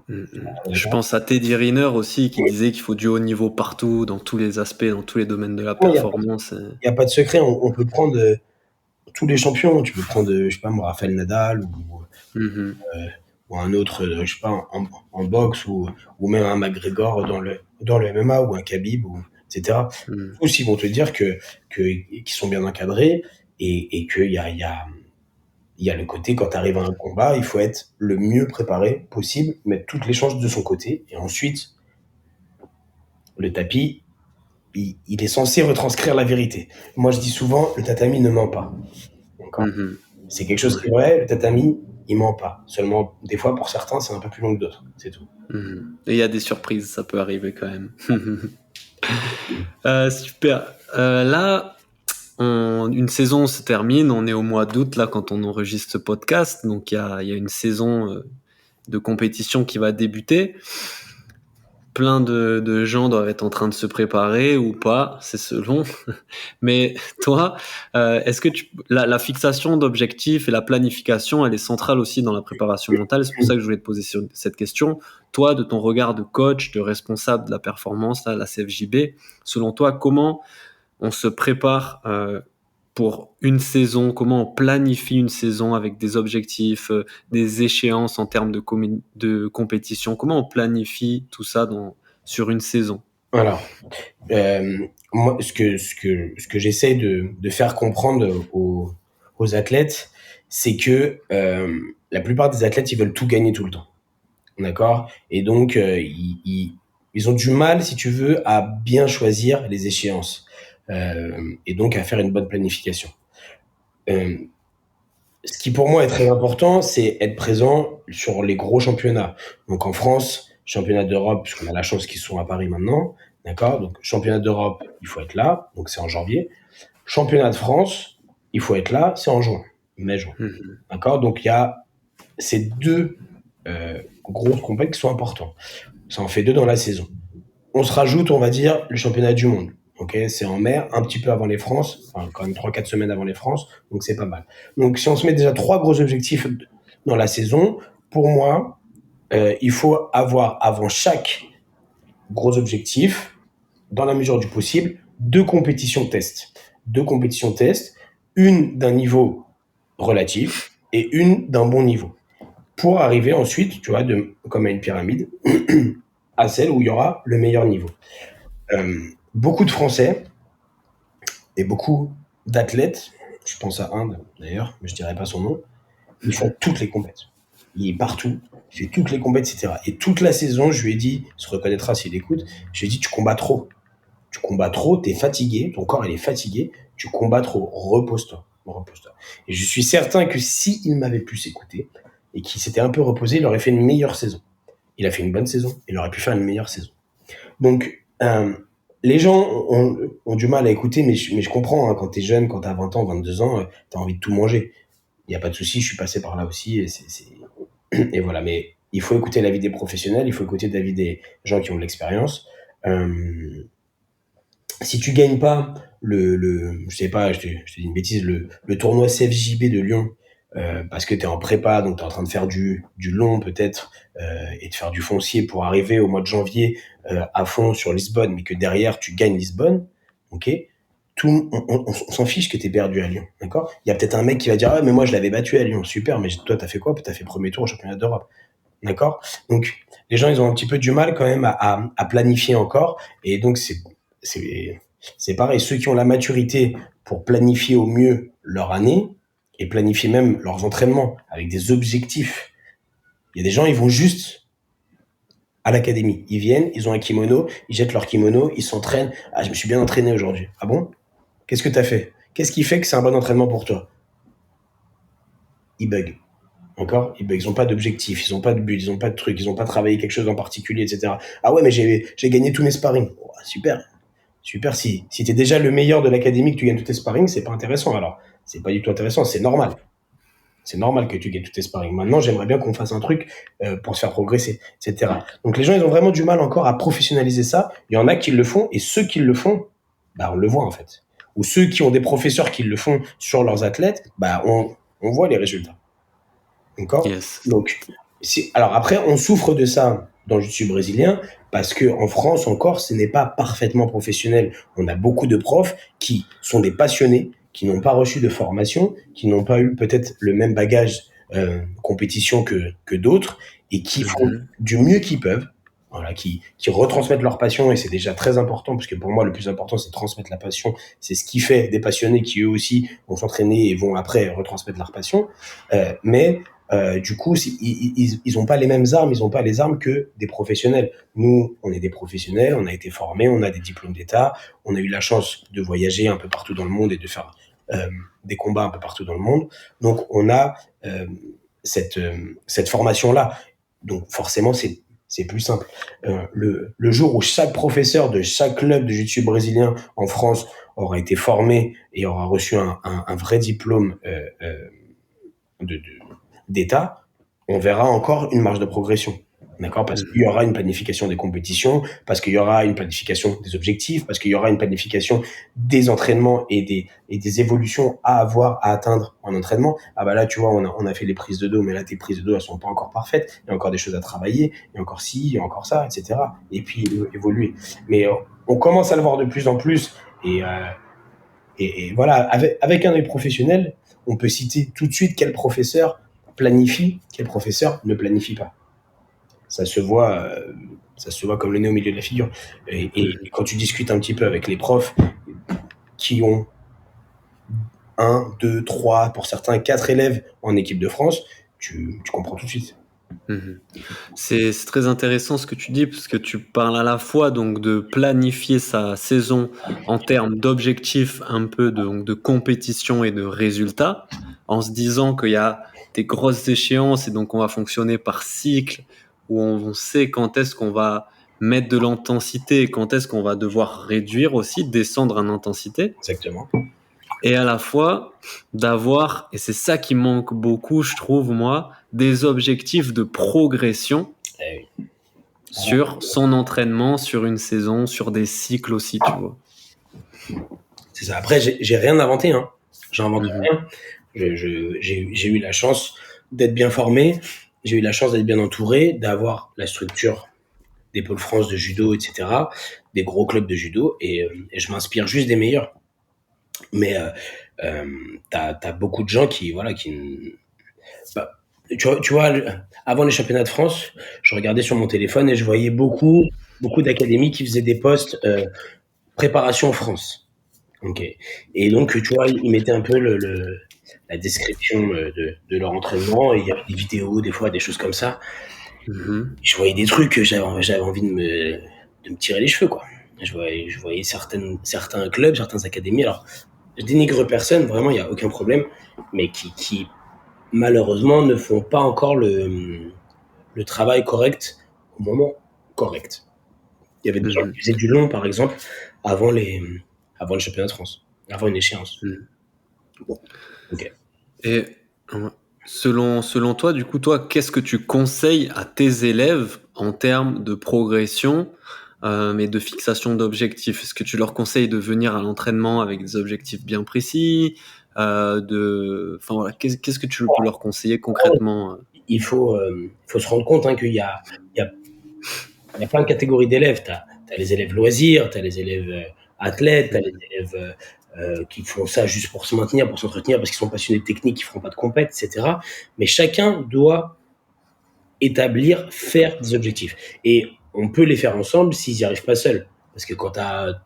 Mhm. Je pense à Teddy Riner aussi qui disait qu'il faut du haut niveau partout, dans tous les aspects, dans tous les domaines de la il performance. n'y a pas de secret. On peut prendre tous les champions. Tu peux prendre, je sais pas moi, Rafael Nadal Mhm. ou un autre, je sais pas, en boxe ou même un McGregor dans le MMA ou un Khabib, etc. Mhm. Tous, ils vont te dire qu'ils sont bien encadrés et qu'il il y a le côté, quand tu arrives à un combat, il faut être le mieux préparé possible, mettre toutes les chances de son côté. Et ensuite, le tapis, il est censé retranscrire la vérité. Moi, je dis souvent, le tatami ne ment pas. D'accord? Mhm. C'est quelque chose qui Ouais. est vrai, le tatami, il ment pas. Seulement, des fois, pour certains, c'est un peu plus long que d'autres. C'est tout. Mhm. Et il y a des surprises, ça peut arriver quand même. Super. Là, une saison se termine, on est au mois d'août là quand on enregistre ce podcast, donc il y a une saison de compétition qui va débuter. Plein de gens doivent être en train de se préparer ou pas, c'est selon. Mais toi, est-ce que la fixation d'objectifs et la planification, elle est centrale aussi dans la préparation mentale. C'est pour ça que je voulais te poser cette question. Toi, de ton regard de coach, de responsable de la performance, là, la CFJB, selon toi, comment on se prépare pour une saison, comment on planifie une saison avec des objectifs, des échéances en termes de compétition, comment on planifie tout ça sur une saison? Alors, moi, ce que j'essaie de faire comprendre aux athlètes, c'est que la plupart des athlètes, ils veulent tout gagner tout le temps. D'accord? Et donc, ils ont du mal, si tu veux, à bien choisir les échéances et donc à faire une bonne planification. Euh, ce qui pour moi est très important, c'est être présent sur les gros championnats. Donc en France, championnat d'Europe, puisqu'on a la chance qu'ils sont à Paris maintenant, d'accord? Donc championnat d'Europe, il faut être là, donc c'est en janvier. Championnat de France, il faut être là, c'est en juin, mai-juin, Mhm. d'accord? Donc il y a ces deux grosses compétitions qui sont importants. Ça en fait deux dans la saison. On se rajoute, on va dire, le championnat du monde. Ok, c'est en mer, un petit peu avant les France, enfin quand même 3 4 semaines avant les France, donc c'est pas mal. Donc si on se met déjà trois gros objectifs dans la saison, pour moi, il faut avoir avant chaque gros objectif, dans la mesure du possible, deux compétitions test. Deux compétitions test, une d'un niveau relatif et une d'un bon niveau. Pour arriver ensuite, tu vois, comme à une pyramide, à celle où il y aura le meilleur niveau. Beaucoup de Français et beaucoup d'athlètes, je pense à un d'ailleurs, mais je dirais pas son nom, ils font toutes les compètes. Il est partout, il fait toutes les compètes, etc. Et toute la saison, je lui ai dit, il se reconnaîtra s'il écoute, je lui ai dit, tu combats trop. Tu combats trop, t'es fatigué, ton corps il est fatigué, tu combats trop, repose-toi. Repose-toi. Et je suis certain que s'il m'avait plus écouté et qu'il s'était un peu reposé, il aurait fait une meilleure saison. Il a fait une bonne saison, il aurait pu faire une meilleure saison. Donc, les gens ont du mal à écouter, mais je comprends, hein, quand tu es jeune, quand tu as 20 ans, 22 ans, tu as envie de tout manger. Il n'y a pas de souci, je suis passé par là aussi. Et voilà, mais il faut écouter l'avis des professionnels, il faut écouter l'avis des gens qui ont de l'expérience. Si tu gagnes pas je sais pas, je te dis une bêtise, le tournoi CFJB de Lyon, parce que tu es en prépa, donc tu es en train de faire du long peut-être, et de faire du foncier pour arriver au mois de janvier à fond sur Lisbonne, mais que derrière tu gagnes Lisbonne, ok? On s'en fiche que tu es perdu à Lyon, d'accord? Il y a peut-être un mec qui va dire, ah, mais moi je l'avais battu à Lyon, super, mais toi t'as fait quoi? T'as fait premier tour au championnat d'Europe, d'accord? Donc les gens ils ont un petit peu du mal quand même à planifier encore, et donc c'est, c'est pareil, ceux qui ont la maturité pour planifier au mieux leur année et planifier même leurs entraînements avec des objectifs. Il y a des gens, ils vont juste à l'académie. Ils viennent, ils ont un kimono, ils jettent leur kimono, ils s'entraînent. Ah, je me suis bien entraîné aujourd'hui. Ah bon? Qu'est-ce que tu as fait? Qu'est-ce qui fait que c'est un bon entraînement pour toi? Ils bug. Encore? Ils bug. Ils n'ont pas d'objectif, ils n'ont pas de but, ils n'ont pas de truc, ils n'ont pas travaillé quelque chose en particulier, etc. Ah ouais, mais j'ai gagné tous mes sparring. Oh, super. Super, si tu es déjà le meilleur de l'académie, que tu gagnes tous tes sparring, c'est pas intéressant alors. C'est pas du tout intéressant, c'est normal. C'est normal que tu gagnes tous tes sparring. Maintenant, j'aimerais bien qu'on fasse un truc pour se faire progresser, etc. Donc les gens, ils ont vraiment du mal encore à professionnaliser ça. Il y en a qui le font, et ceux qui le font, bah, on le voit en fait. Ou ceux qui ont des professeurs qui le font sur leurs athlètes, bah, on voit les résultats. D'accord? Yes. Donc, alors après, on souffre de ça dans le jiu-jitsu brésilien parce que en France encore, ce n'est pas parfaitement professionnel. On a beaucoup de profs qui sont des passionnés, qui n'ont pas reçu de formation, qui n'ont pas eu peut-être le même bagage compétition que d'autres et qui font Mhm. du mieux qu'ils peuvent. Voilà, qui retransmettent leur passion et c'est déjà très important parce que pour moi le plus important c'est de transmettre la passion, c'est ce qui fait des passionnés qui eux aussi vont s'entraîner et vont après retransmettre leur passion. Mais du coup, ils ont pas les mêmes armes, ils ont pas les armes que des professionnels. Nous, on est des professionnels, on a été formés, on a des diplômes d'État, on a eu la chance de voyager un peu partout dans le monde et de faire des combats un peu partout dans le monde. Donc, on a cette formation-là. Donc, forcément, c'est plus simple. Le jour où chaque professeur de chaque club de jiu-jitsu brésilien en France aura été formé et aura reçu un vrai diplôme de, de, d'État, on verra encore une marge de progression. D'accord? Parce qu'il y Mhm. aura une planification des compétitions, parce qu'il y aura une planification des objectifs, parce qu'il y aura une planification des entraînements et des évolutions à avoir, à atteindre en entraînement. Ah bah là, tu vois, on a fait les prises de dos, mais là, tes prises de dos, elles sont pas encore parfaites. Il y a encore des choses à travailler, il y a encore ci, il y a encore ça, etc. Et puis, évoluer. Mais on commence à le voir de plus en plus. Et voilà, avec un œil professionnel, on peut citer tout de suite quel professeur planifie, quel professeur ne planifie pas. Ça se voit, ça se voit comme le nez au milieu de la figure. Et quand tu discutes un petit peu avec les profs qui ont un, deux, trois, pour certains, quatre élèves en équipe de France, tu comprends tout de suite. Mhm. C'est très intéressant ce que tu dis, parce que tu parles à la fois donc de planifier sa saison en termes d'objectifs, un peu de compétition et de résultats, en se disant qu'il y a des grosses échéances et donc on va fonctionner par cycle, où on sait quand est-ce qu'on va mettre de l'intensité et quand est-ce qu'on va devoir réduire aussi, descendre en intensité. Exactement. Et à la fois d'avoir, et c'est ça qui manque beaucoup, je trouve, moi, des objectifs de progression Eh oui. sur son entraînement, sur une saison, sur des cycles aussi, tu vois. C'est ça. Après, j'ai rien inventé, hein. J'invente Mhm. rien. J'ai eu la chance d'être bien formé, j'ai eu la chance d'être bien entouré, d'avoir la structure des pôles France de judo, etc., des gros clubs de judo, et je m'inspire juste des meilleurs. Mais t'as beaucoup de gens qui, voilà, bah, tu vois, avant les championnats de France, je regardais sur mon téléphone et je voyais beaucoup d'académies qui faisaient des postes préparation France. Ok. Et donc, tu vois, ils mettaient un peu la description de leur entraînement, et il y avait des vidéos, des fois, des choses comme ça. Mhm. Je voyais des trucs que j'avais envie de me tirer les cheveux, quoi. Je voyais certains clubs, certaines académies. Alors, je dénigre personne, vraiment, il n'y a aucun problème, mais qui malheureusement ne font pas encore le travail correct au moment correct. Il y avait des gens Mhm. qui faisaient du long, par exemple, avant avant le championnat de France, avant une échéance. Mhm. Bon, ok. Et euh, selon toi, du coup, toi, qu'est-ce que tu conseilles à tes élèves en termes de progression, mais de fixation d'objectifs? Est-ce que tu leur conseilles de venir à l'entraînement avec des objectifs bien précis, enfin voilà, qu'est-ce que tu peux leur conseiller concrètement? Il faut se rendre compte, hein, il y a, il y a plein de catégories d'élèves. Tu as les élèves loisirs, tu as les élèves athlètes, tu as les Mhm. élèves qui font ça juste pour se maintenir, pour s'entretenir, parce qu'ils sont passionnés de technique, qui ne feront pas de compète, etc. Mais chacun doit établir, faire des objectifs. Et on peut les faire ensemble s'ils n'y arrivent pas seuls. Parce que quand tu as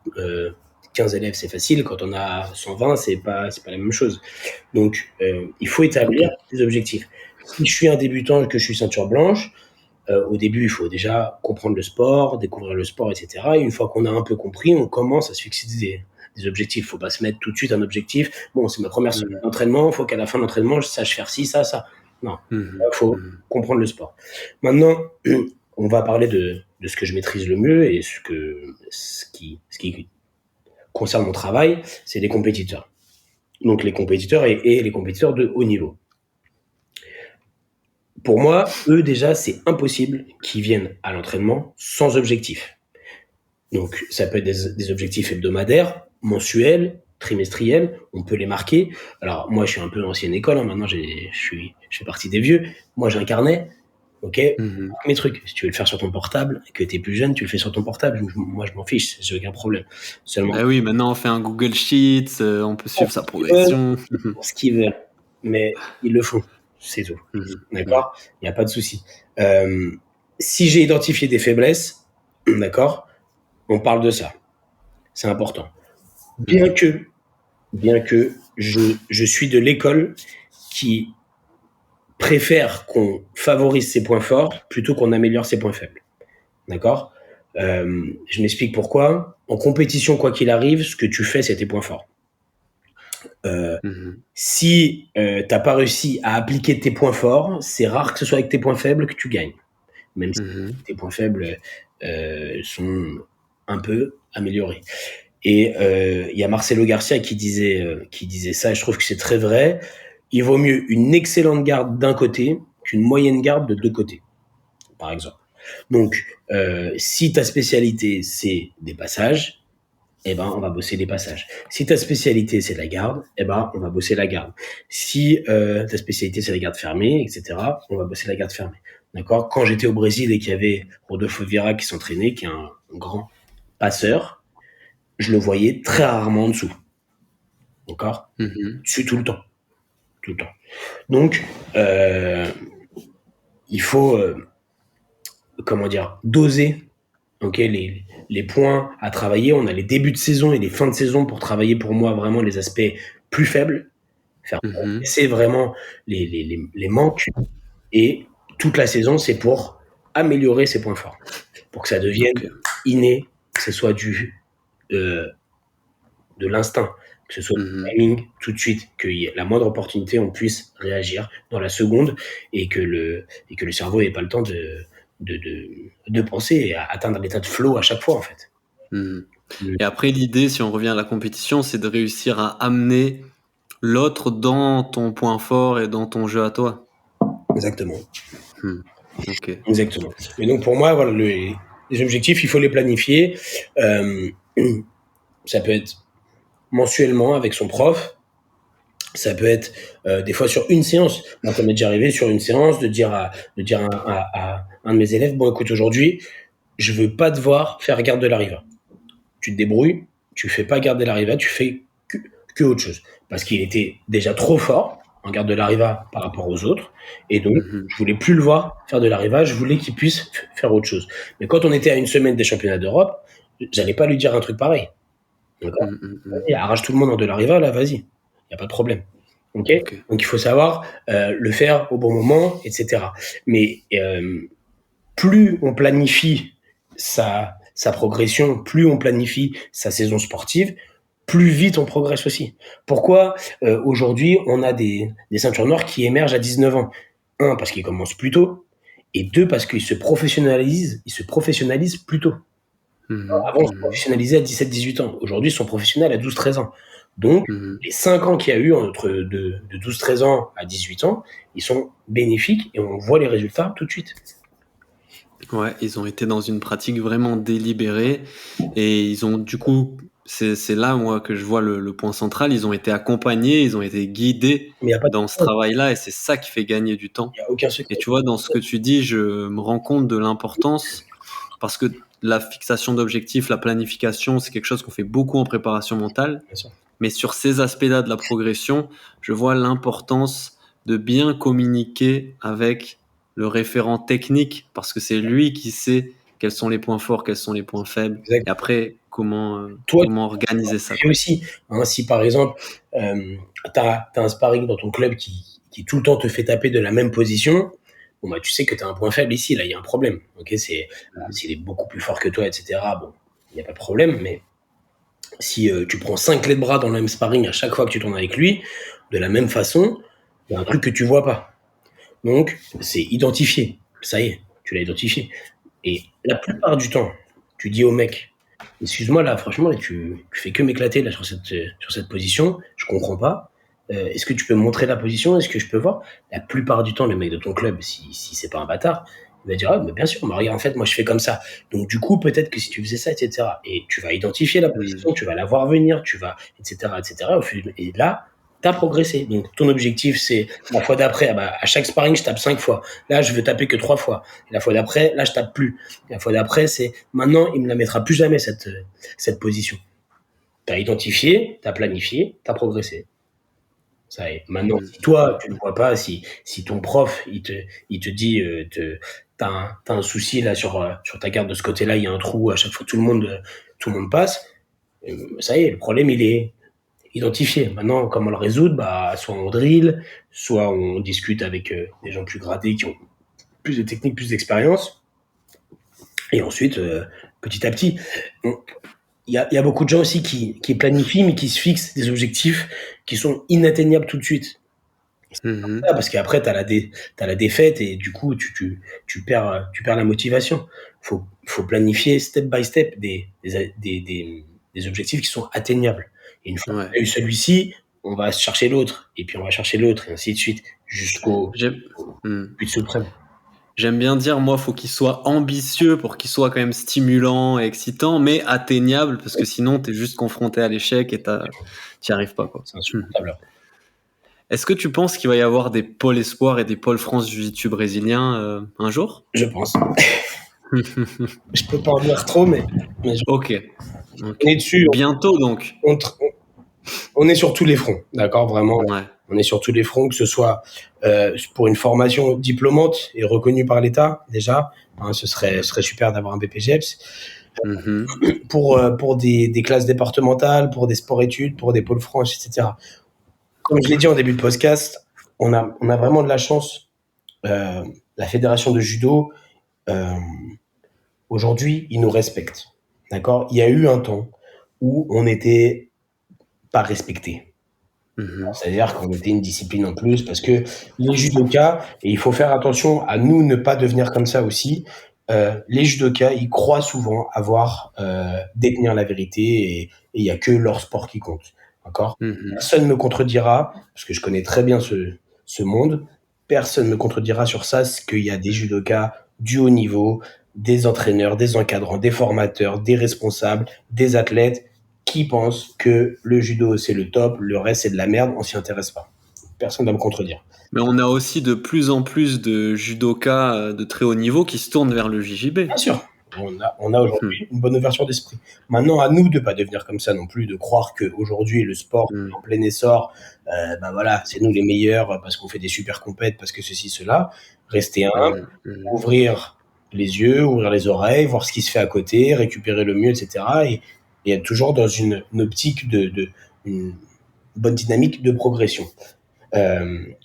15 élèves, c'est facile. Quand on a 120, c'est pas la même chose. Donc, il faut Ok. établir des objectifs. Si je suis un débutant et que je suis ceinture blanche, au début, il faut déjà comprendre le sport, découvrir le sport, etc. Et une fois qu'on a un peu compris, on commence à se fixer des objectifs. Il ne faut pas se mettre tout de suite un objectif. Bon, c'est ma première semaine Mhm. d'entraînement, il faut qu'à la fin de l'entraînement, je sache faire ci, ça, ça. Non, il Mhm. faut Mhm. comprendre le sport. Maintenant, on va parler de ce que je maîtrise le mieux, et ce qui concerne mon travail, c'est les compétiteurs. Donc les compétiteurs, et les compétiteurs de haut niveau. Pour moi, eux déjà, c'est impossible qu'ils viennent à l'entraînement sans objectif. Donc ça peut être des objectifs hebdomadaires, mensuels, trimestriels, on peut les marquer. Alors moi, je suis un peu ancienne école, hein, maintenant je fais partie des vieux. Moi, j'ai un carnet, ok, Mhm. mes trucs. Si tu veux le faire sur ton portable, et que tu es plus jeune, tu le fais sur ton portable. Moi, je m'en fiche, j'ai aucun problème. Seulement, Bah oui, maintenant on fait un Google Sheets, on peut suivre sa ils veulent, progression. pour ce qu'ils veulent, mais ils le font, c'est tout. Mhm. Mhm. D'accord? Il n'y a pas de souci. Euh, Si j'ai identifié des faiblesses, d'accord, on parle de ça. C'est important. Bien Mhm. que, bien que je suis de l'école qui préfère qu'on favorise ses points forts plutôt qu'on améliore ses points faibles. D'accord? Je m'explique pourquoi. En compétition, quoi qu'il arrive, ce que tu fais, c'est tes points forts. Euh, Mhm. Si t'as pas réussi à appliquer tes points forts, c'est rare que ce soit avec tes points faibles que tu gagnes. Même si Mhm. tes points faibles sont un peu améliorés. Et il y a Marcelo Garcia qui disait ça, et je trouve que c'est très vrai. Il vaut mieux une excellente garde d'un côté qu'une moyenne garde de deux côtés, par exemple. Donc, si ta spécialité, c'est des passages, eh ben, on va bosser les passages. Si ta spécialité, c'est la garde, eh ben, on va bosser la garde. Si ta spécialité, c'est la garde fermée, etc., on va bosser la garde fermée. D'accord? Quand j'étais au Brésil et qu'il y avait Rodolfo Vieira qui s'entraînait, qui est un grand passeur, je le voyais très rarement en dessous. D'accord? Mhm. Dessus tout le temps. Tout le temps. Donc, il faut, comment dire, doser, ok, les points à travailler. On a les débuts de saison et les fins de saison pour travailler, pour moi, vraiment les aspects plus faibles, faire Mhm. baisser vraiment les manques, et toute la saison, c'est pour améliorer ses points forts, pour que ça devienne Ok. inné, que ce soit du de l'instinct, que ce soit du Mhm. timing tout de suite, qu'il y ait la moindre opportunité, on puisse réagir dans la seconde et que le cerveau n'ait pas le temps de penser et à atteindre l'état de flow à chaque fois, en fait. Mhm. Mm. Et après, l'idée, si on revient à la compétition, c'est de réussir à amener l'autre dans ton point fort et dans ton jeu à toi. Exactement. Hmm. Ok. Exactement. Et donc, pour moi, voilà, les objectifs, il faut les planifier. Euh, Ça peut être mensuellement avec son prof. Ça peut être des fois sur une séance. Moi, ça m'est déjà arrivé sur une séance de dire à un de mes élèves, bon, écoute, aujourd'hui, je veux pas devoir faire garde de la riva. Tu te débrouilles, tu fais pas garde de la riva, tu fais que autre chose. Parce qu'il était déjà trop fort en garde de la riva par rapport aux autres. Et donc, Mhm. je voulais plus le voir faire de la riva, je voulais qu'il puisse faire autre chose. Mais quand on était à une semaine des championnats d'Europe, j'allais pas lui dire un truc pareil. D'accord? Mhm. Vas-y, arrache tout le monde en de la riva, là, vas-y. Y a pas de problème. Ok. Ok. Donc il faut savoir le faire au bon moment, etc. Mais plus on planifie sa progression, plus on planifie sa saison sportive, plus vite on progresse aussi. Pourquoi aujourd'hui on a des ceintures noires qui émergent à 19 ans? Un, parce qu'ils commencent plus tôt, et deux, parce ils se professionnalisent plus tôt. Mhm. Avant, on se Mhm. professionnalisait à 17-18 ans. Aujourd'hui, ils sont professionnels à 12-13 ans. Donc, Mhm. les 5 ans qu'il y a eu entre de 12-13 ans à 18 ans, ils sont bénéfiques et on voit les résultats tout de suite. Ouais, ils ont été dans une pratique vraiment délibérée et ils ont du coup, c'est là moi que je vois le point central, ils ont été accompagnés, ils ont été guidés Mais il n'y a pas de dans ce secret. travail-là et c'est ça qui fait gagner du temps. Il n'y a aucun Et secret. tu vois, dans ce que tu dis, je me rends compte de l'importance parce que la fixation d'objectifs, la planification, c'est quelque chose qu'on fait beaucoup en préparation mentale. Bien sûr. Mais sur ces aspects-là de la progression, je vois l'importance de bien communiquer avec le référent technique parce que c'est lui qui sait quels sont les points forts, quels sont les points faibles Exact. et après Toi, comment organiser ça, tu fais quoi. aussi. Hein, si par exemple, tu as un sparring dans ton club qui tout le temps te fait taper de la même position, bon, bah, tu sais que tu as un point faible ici, là, il y a un problème. Ok, Mhm. s'il est beaucoup plus fort que toi, etc., bon, il n'y a pas de problème, mais si tu prends 5 clés de bras dans le même sparring à chaque fois que tu tournes avec lui, de la même façon, il y a un truc que tu vois pas. Donc, c'est identifié. Ça y est, tu l'as identifié. Et la plupart du temps, tu dis au mec, excuse-moi là, franchement, là, tu fais que m'éclater là sur cette position, je comprends pas. Est-ce que tu peux me montrer la position? Est-ce que je peux voir? La plupart du temps, le mec de ton club, si c'est pas un bâtard, il va dire, ah, mais bien sûr, mais regarde, en fait, moi, je fais comme ça. Donc, du coup, peut-être que si tu faisais ça, etc., et tu vas identifier la position, Mhm. tu vas la voir venir, tu vas, etc., etc., et là, tu as progressé. Donc, ton objectif, c'est la fois d'après, ah bah, à chaque sparring, je tape 5 fois. Là, je veux taper que 3 fois. Et la fois d'après, là, je tape plus. Et la fois d'après, c'est maintenant, il me la mettra plus jamais, cette position. Tu as identifié, tu as planifié, tu as progressé. Ça est. Maintenant, Mhm. si toi, tu ne vois pas, si ton prof, il te dit, t'as un souci là sur ta carte de ce côté-là, il y a un trou, à chaque fois tout le monde passe, ça y est, le problème, il est identifié. Maintenant, comment le résoudre? Bah, soit on drill, soit on discute avec des gens plus gradés qui ont plus de technique, plus d'expérience. Et ensuite, petit à petit, il y a beaucoup de gens aussi qui planifient, mais qui se fixent des objectifs qui sont inatteignables tout de suite. Mhm. Parce qu'après, t'as la défaite et du coup, tu perds la motivation. Faut planifier step by step des objectifs qui sont atteignables. Et une fois qu'on Ouais. a eu celui-ci, on va chercher l'autre, et puis on va chercher l'autre, et ainsi de suite, jusqu'au J'aime au but suprême. J'aime bien dire, moi, faut qu'il soit ambitieux pour qu'il soit quand même stimulant et excitant, mais atteignable, parce que sinon, t'es juste confronté à l'échec et t'y arrives pas, quoi. C'est insupportable. Est-ce que tu penses qu'il va y avoir des pôles espoirs et des pôles France Jiu-Jitsu brésiliens un jour? Je pense. Je peux pas en dire trop, mais Ok, on est ok. dessus. Bientôt donc. On, on est sur tous les fronts, d'accord, vraiment. Ouais. On est sur tous les fronts, que ce soit pour une formation diplômante et reconnue par l'État, déjà, hein, ce serait super d'avoir un BPGEPS, Mhm. pour des classes départementales, pour des sports-études, pour des pôles franches, etc. Comme je l'ai dit en début de podcast, on a vraiment de la chance. La fédération de judo, euh, aujourd'hui, ils nous respectent, d'accord. Il y a eu un temps où on était pas respecté. Mhm. C'est-à-dire qu'on était une discipline en plus parce que les judokas, et il faut faire attention à nous ne pas devenir comme ça aussi, les judokas, ils croient souvent avoir détenir la vérité et il y a que leur sport qui compte. D'accord? Mhm. Personne ne me contredira, parce que je connais très bien ce monde, personne ne me contredira sur ça, c'est qu'il y a des judokas du haut niveau, des entraîneurs, des encadrants, des formateurs, des responsables, des athlètes qui pense que le judo c'est le top, le reste c'est de la merde, on s'y intéresse pas. Personne ne va me contredire. Mais on a aussi de plus en plus de judokas de très haut niveau qui se tournent vers le JJB. Bien sûr, on a Hmm. aujourd'hui une bonne ouverture d'esprit. Maintenant, à nous de pas devenir comme ça non plus, de croire qu'aujourd'hui le sport Hmm. est en plein essor, ben voilà, c'est nous les meilleurs parce qu'on fait des super compètes, parce que ceci, cela. Rester humble, Hmm. Hmm. ouvrir les yeux, ouvrir les oreilles, voir ce qui se fait à côté, récupérer le mieux, etc. Et être toujours dans une optique une bonne dynamique de progression.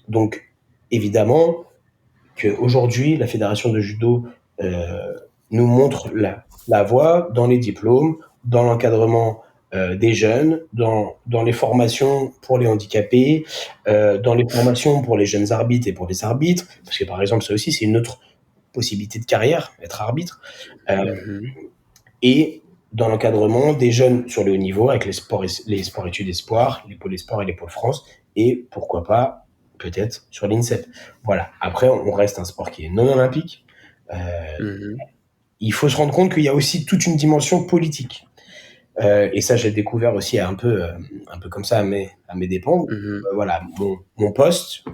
Donc, évidemment, qu'aujourd'hui, la fédération de judo nous montre la voie dans les diplômes, dans l'encadrement des jeunes, dans les formations pour les handicapés, dans les formations pour les jeunes arbitres et pour les arbitres, parce que par exemple, ça aussi, c'est une autre possibilité de carrière, être arbitre, euh, Mhm. et dans l'encadrement des jeunes sur le haut niveau avec les sports études espoirs, les pôles espoirs et les pôles France, et pourquoi pas peut-être sur l'INSEP. Voilà. Après, on reste un sport qui est non olympique. Euh, Mhm. il faut se rendre compte qu'il y a aussi toute une dimension politique. Et ça, j'ai découvert aussi un peu comme ça à mes dépens. Mhm. Voilà, mon poste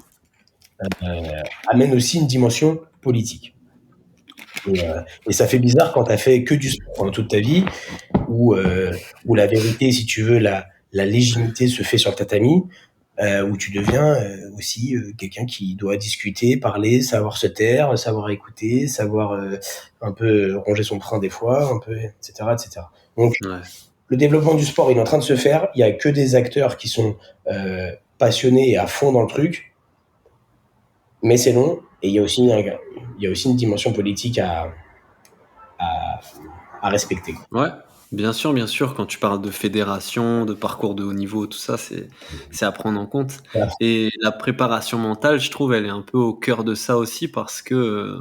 amène aussi une dimension politique. Et ça fait bizarre quand tu as fait que du sport pendant toute ta vie où la vérité, si tu veux, la légitimité se fait sur le tatami, où tu deviens aussi quelqu'un qui doit discuter, parler, savoir se taire, savoir écouter, savoir un peu ronger son frein des fois, un peu, etc., etc. Donc, Ouais. le développement du sport, il est en train de se faire. Il y a que des acteurs qui sont passionnés et à fond dans le truc, mais c'est long. Et il y a aussi une dimension politique à, à respecter. Ouais, bien sûr, quand tu parles de fédération, de parcours de haut niveau, tout ça, c'est à prendre en compte. Voilà. Et la préparation mentale, je trouve, elle est un peu au cœur de ça aussi parce que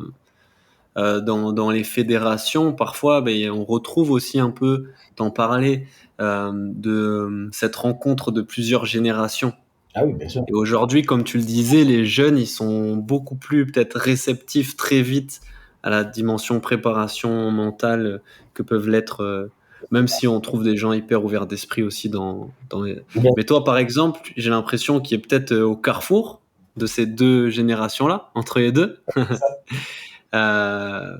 dans les fédérations, parfois, ben, on retrouve aussi un peu, t'en parler, de cette rencontre de plusieurs générations. Ah oui, bien sûr. Et aujourd'hui, comme tu le disais, les jeunes, ils sont beaucoup plus peut-être réceptifs très vite à la dimension préparation mentale que peuvent l'être, même si on trouve des gens hyper ouverts d'esprit aussi dans les... Bien Mais toi, par exemple, j'ai l'impression qu'il est peut-être au carrefour de ces deux générations-là, entre les deux. Euh,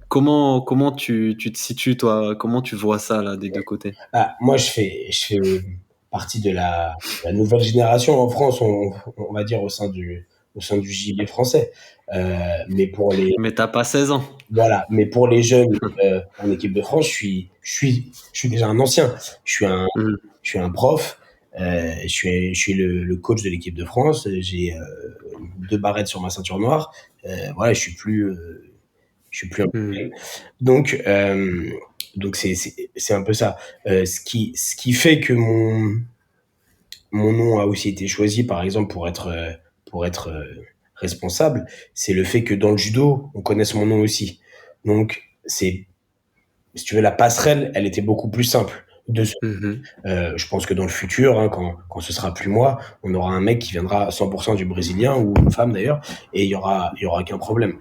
comment tu te situes, toi? Comment tu vois ça, là, des deux côtés? Ah, moi, je fais partie de la nouvelle génération en France, on va dire au sein du JB français. Mais pour les Mais t'as pas 16 ans. voilà, mais pour les jeunes en équipe de France, je suis déjà un ancien. Je suis un Mhm. je suis un prof. Je suis le coach de l'équipe de France. J'ai 2 barrettes sur ma ceinture noire. Voilà, je suis plus un Mhm. donc c'est un peu ça. Ce qui fait que mon nom a aussi été choisi, par exemple, pour être responsable, c'est le fait que dans le judo, on connaisse mon nom aussi. Donc, si tu veux, la passerelle, elle était beaucoup plus simple. Mhm. Je pense que dans le futur, hein, quand ce sera plus moi, on aura un mec qui viendra à 100% du brésilien, ou une femme d'ailleurs, et il y aura aucun problème.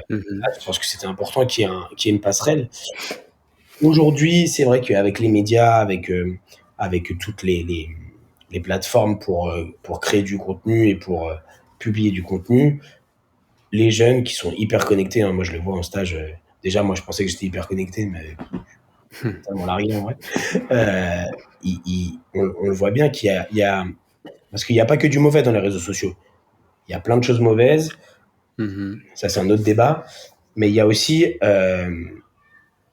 Mhm. Je pense que c'était important qu'il y ait une passerelle. Aujourd'hui, c'est vrai qu'avec les médias, avec toutes les plateformes pour créer du contenu et pour publier du contenu, les jeunes qui sont hyper connectés, hein, moi je le vois en stage, déjà moi je pensais que j'étais hyper connecté, mais tellement largué en vrai. Euh, on le voit bien parce qu'il n'y a pas que du mauvais dans les réseaux sociaux. Il y a plein de choses mauvaises, Mhm. ça c'est un autre débat, mais il y a aussi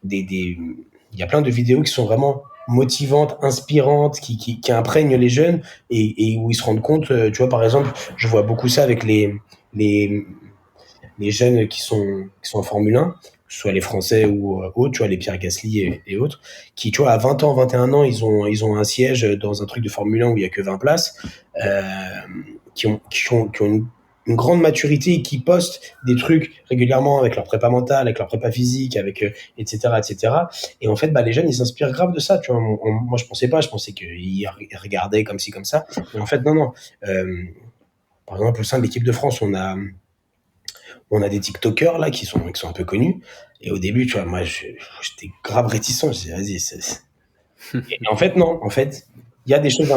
il y a plein de vidéos qui sont vraiment motivantes, inspirantes, qui imprègnent les jeunes et où ils se rendent compte, tu vois, par exemple, je vois beaucoup ça avec les jeunes qui sont en Formule 1. que ce soit les Français ou autres, tu vois, les Pierre Gasly et autres, qui, tu vois, à 20 ans, 21 ans, ils ont un siège dans un truc de Formule 1 où il y a que 20 places, euh, qui ont une grande maturité et qui postent des trucs régulièrement avec leur prépa mentale, avec leur prépa physique, avec etc., etc. Et en fait, bah, les jeunes, ils s'inspirent grave de ça. Tu vois, moi, je pensais pas, je pensais qu'ils regardaient comme ci, comme ça. Mais en fait, non, non. Par exemple, au sein de l'équipe de France, on a des TikTokers là qui sont un peu connus. Et au début, tu vois, moi, j'étais grave réticent. Je disais, vas-y. Et en fait, non. En fait, il y a des choses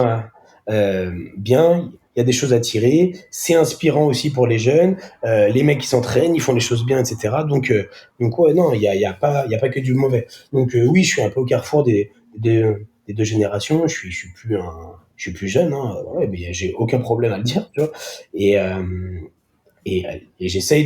bien. Il y a des choses à tirer. C'est inspirant aussi pour les jeunes. Les mecs qui s'entraînent, ils font les choses bien, etc. Donc ouais, non, il y a pas que du mauvais. Donc oui, je suis un peu au carrefour des deux générations. Je suis plus jeune, hein, ouais, mais j'ai aucun problème à le dire, tu vois. Et, et j'essaye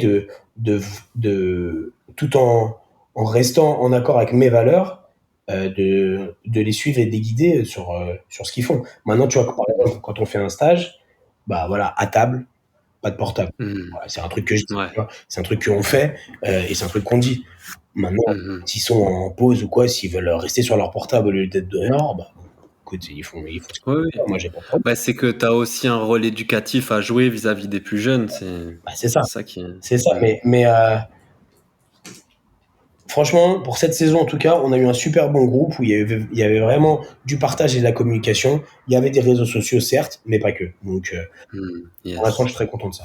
tout en restant en accord avec mes valeurs, de les suivre et de les guider sur ce qu'ils font. Maintenant, tu vois, par exemple, quand on fait un stage, bah voilà, à table, pas de portable. Mhm. Voilà, c'est un truc que je dis, Ouais. tu vois, c'est un truc qu'on fait, et c'est un truc qu'on dit. Maintenant, Mhm. s'ils sont en pause ou quoi, s'ils veulent rester sur leur portable au lieu d'être dehors, bah, écoute, ils font ce qu'ils Oui, veulent. oui. Moi, j'ai pas de problème. Bah, c'est que tu as aussi un rôle éducatif à jouer vis-à-vis des plus jeunes. Bah, c'est ça. C'est ça qui est. C'est ça. Mhm. Mais franchement, pour cette saison, en tout cas, on a eu un super bon groupe où il y avait vraiment du partage et de la communication. Il y avait des réseaux sociaux, certes, mais pas que. Donc, Mhm. pour l'instant, je Yes. suis très content de ça.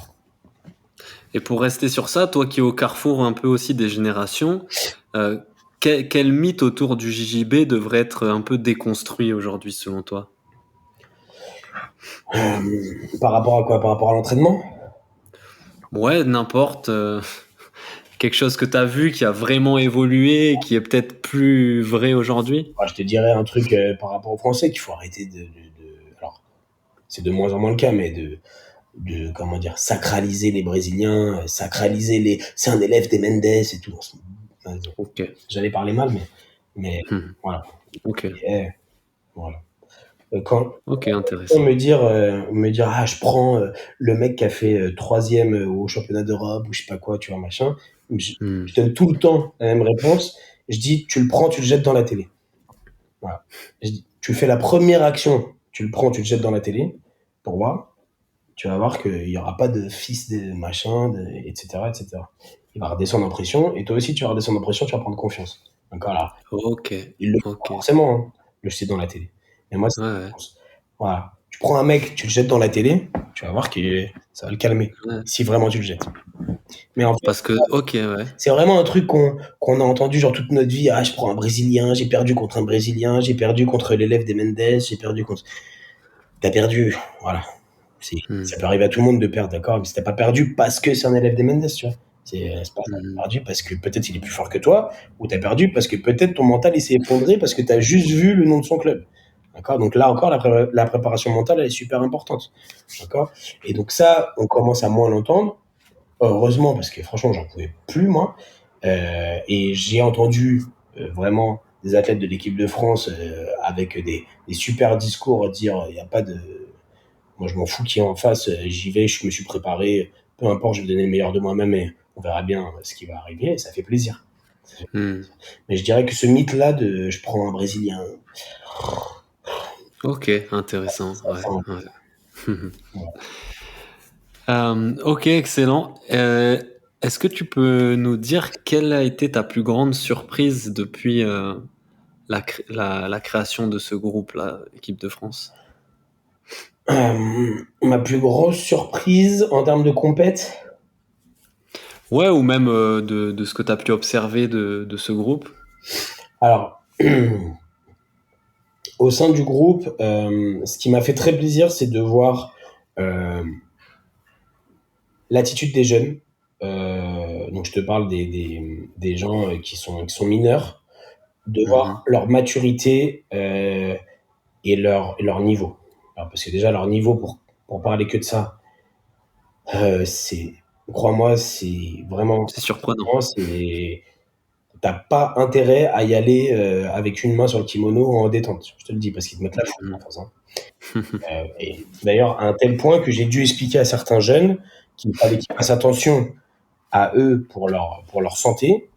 Et pour rester sur ça, toi qui es au carrefour un peu aussi des générations, euh, quel mythe autour du JJB devrait être un peu déconstruit aujourd'hui selon toi? Par rapport à quoi? Par rapport à l'entraînement? Ouais, n'importe. Quelque chose que tu as vu qui a vraiment évolué et qui est peut-être plus vrai aujourd'hui? Moi, je te dirais un truc par rapport aux Français qu'il faut arrêter alors, c'est de moins en moins le cas, mais comment dire, sacraliser les Brésiliens, sacraliser les. C'est un élève des Mendes et tout. Ok. J'allais parler mal, mais Hmm. voilà. Ok. Et, voilà. Quand, Ok, me intéressant. dire, ah, je prends le mec qui a fait troisième au championnat d'Europe ou je sais pas quoi, tu vois, machin. Je Hmm. donne tout le temps la même réponse. Je dis, tu le prends, tu le jettes dans la télé. Voilà. Je dis, tu fais la première action, tu le prends, tu le jettes dans la télé pour voir. Tu vas voir qu'il n'y aura pas de fils de machin, etc., etc. Il va redescendre en pression et toi aussi, tu vas redescendre en pression, tu vas prendre confiance. Donc voilà, Ok. il le Ok. fera forcément, hein, le jeter dans la télé. Mais moi, c'est Ouais, ouais. voilà. Tu prends un mec, tu le jettes dans la télé, tu vas voir que ça va le calmer. Ouais. Si vraiment tu le jettes. Mais en fait, Parce que, ok, ouais. c'est vraiment un truc qu'on a entendu genre toute notre vie. Ah, je prends un Brésilien, j'ai perdu contre un Brésilien, j'ai perdu contre l'élève des Mendes, j'ai perdu contre. T'as perdu, voilà. Hmm. Ça peut arriver à tout le monde de perdre, d'accord? Mais si t'as pas perdu parce que c'est un élève des Mendes, tu vois. C'est pas ça. T'as Hmm. perdu parce que peut-être il est plus fort que toi, ou t'as perdu parce que peut-être ton mental il s'est effondré parce que t'as juste vu le nom de son club. D'accord? Donc là encore, la préparation mentale, elle est super importante. D'accord? Et donc ça, on commence à moins l'entendre. Heureusement, parce que franchement, j'en pouvais plus, moi. Et j'ai entendu vraiment des athlètes de l'équipe de France avec des super discours dire il n'y a pas de. Moi, je m'en fous qui est en face, j'y vais, je me suis préparé, peu importe, je vais donner le meilleur de moi-même et on verra bien ce qui va arriver et ça fait plaisir. Hmm. Mais je dirais que ce mythe-là de je prends un Brésilien, Ok, intéressant. ça Ouais, sent un ouais. peu. Ouais. Ok, excellent. Est-ce que tu peux nous dire quelle a été ta plus grande surprise depuis la création de ce groupe-là, équipe de France? Ma plus grosse surprise en termes de compète, Ouais, ou même de ce que tu as pu observer de ce groupe. alors, au sein du groupe, ce qui m'a fait très plaisir, c'est de voir euh, l'attitude des jeunes. Donc, je te parle des gens qui sont mineurs, de voir Mhm. leur maturité et leur niveau. Alors, parce que déjà, leur niveau, pour parler que de ça, c'est, crois-moi, c'est vraiment, C'est surprenant. c'est, t'as pas intérêt à y aller avec une main sur le kimono en détente. Je te le dis, parce qu'ils te mettent la foudre en Mhm. face, hein. Et d'ailleurs, à un tel point que j'ai dû expliquer à certains jeunes qu'il fallait qu'ils fassent attention à eux pour leur santé,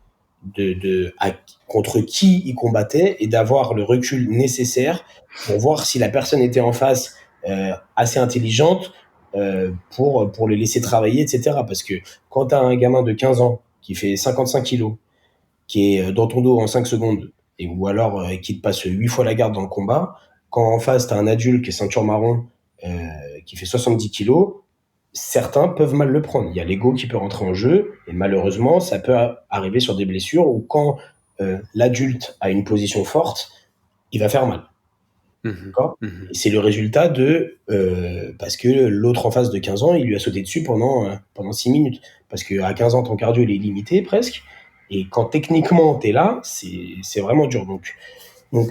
contre qui il combattait et d'avoir le recul nécessaire pour voir si la personne était en face assez intelligente pour le laisser travailler, etc. Parce que quand tu as un gamin de 15 ans qui fait 55 kilos, qui est dans ton dos en 5 secondes, ou alors qui te passe 8 fois la garde dans le combat, quand en face, tu as un adulte qui est ceinture marron, qui fait 70 kilos, certains peuvent mal le prendre. Il y a l'ego qui peut rentrer en jeu, et malheureusement, ça peut arriver sur des blessures où quand l'adulte a une position forte, il va faire mal. D'accord. Et c'est le résultat parce que l'autre en face de 15 ans, il lui a sauté dessus pendant 6 minutes. Parce qu'à 15 ans, ton cardio, il est limité presque. Et quand techniquement, tu es là, c'est vraiment dur. Donc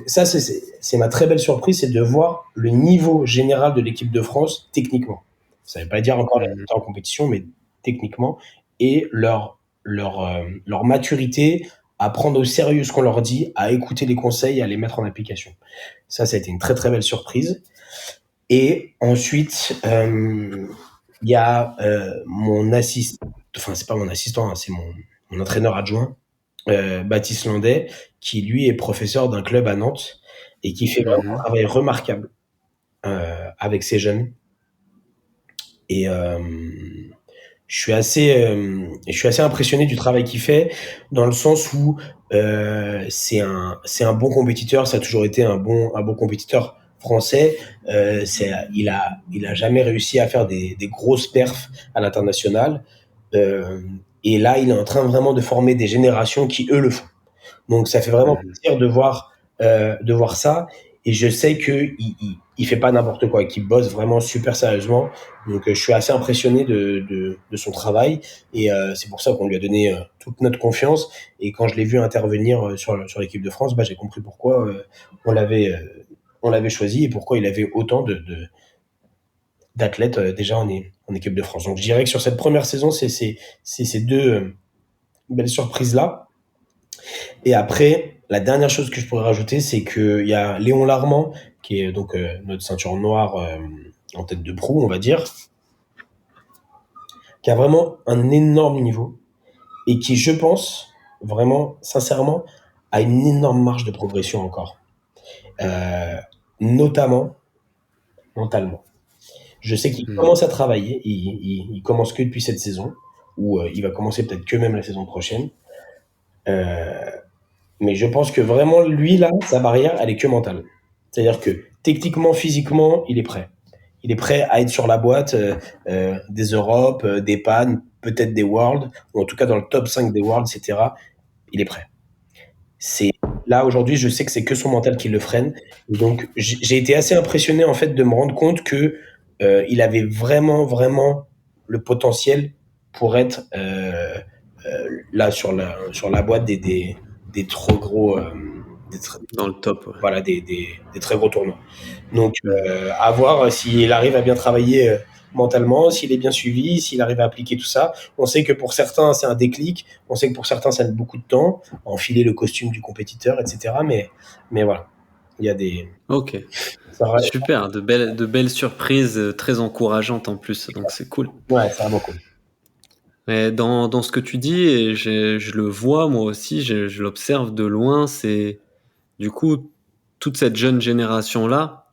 ça, c'est ma très belle surprise, c'est de voir le niveau général de l'équipe de France techniquement. Ça ne veut pas dire encore les résultats en compétition, mais techniquement. Et leur maturité à prendre au sérieux ce qu'on leur dit, à écouter les conseils, à les mettre en application. Ça a été une très très belle surprise. Et ensuite, il y a mon assistant, enfin c'est pas mon assistant, hein, c'est mon entraîneur adjoint, Baptiste Landais, qui lui est professeur d'un club à Nantes et qui fait vraiment un travail remarquable avec ces jeunes. Et je suis assez impressionné du travail qu'il fait, dans le sens où c'est un bon compétiteur, ça a toujours été un bon compétiteur français. Il a jamais réussi à faire des grosses perfs à l'international. Et là, il est en train vraiment de former des générations qui, eux, le font. Donc, ça fait vraiment plaisir de voir ça. Et je sais qu'il fait pas n'importe quoi, qu'il bosse vraiment super sérieusement. Donc, je suis assez impressionné de son travail. Et c'est pour ça qu'on lui a donné toute notre confiance. Et quand je l'ai vu intervenir sur l'équipe de France, j'ai compris pourquoi on l'avait choisi et pourquoi il avait autant d'athlètes déjà en équipe de France. Donc, je dirais que sur cette première saison, c'est ces deux belles surprises-là. Et après, la dernière chose que je pourrais rajouter, c'est qu'il y a Léon Larmand, qui est donc notre ceinture noire en tête de proue, on va dire, qui a vraiment un énorme niveau et qui, je pense, vraiment, sincèrement, a une énorme marge de progression encore. Notamment mentalement. Je sais qu'il commence à travailler, il commence que depuis cette saison, ou il va commencer peut-être que même la saison prochaine. Mais je pense que vraiment, lui, là, sa barrière, elle est que mentale. C'est-à-dire que techniquement, physiquement, il est prêt. Il est prêt à être sur la boîte des Europes, des PAN, peut-être des Worlds, ou en tout cas dans le top 5 des Worlds, etc. Il est prêt. Là, aujourd'hui, je sais que c'est que son mental qui le freine. Donc, j'ai été assez impressionné, en fait, de me rendre compte que il avait vraiment, vraiment le potentiel pour être là sur la boîte des trop gros dans le top. Ouais. Voilà, des très gros tournois. Donc à voir s'il arrive à bien travailler mentalement, s'il est bien suivi, s'il arrive à appliquer tout ça. On sait que pour certains c'est un déclic, on sait que pour certains ça met beaucoup de temps, enfiler le costume du compétiteur, etc. Mais voilà, il y a des. Ok. Super, de belles surprises très encourageantes en plus, donc c'est cool. Ouais, c'est vraiment cool. Mais dans ce que tu dis, et je le vois moi aussi, je l'observe de loin, c'est du coup toute cette jeune génération-là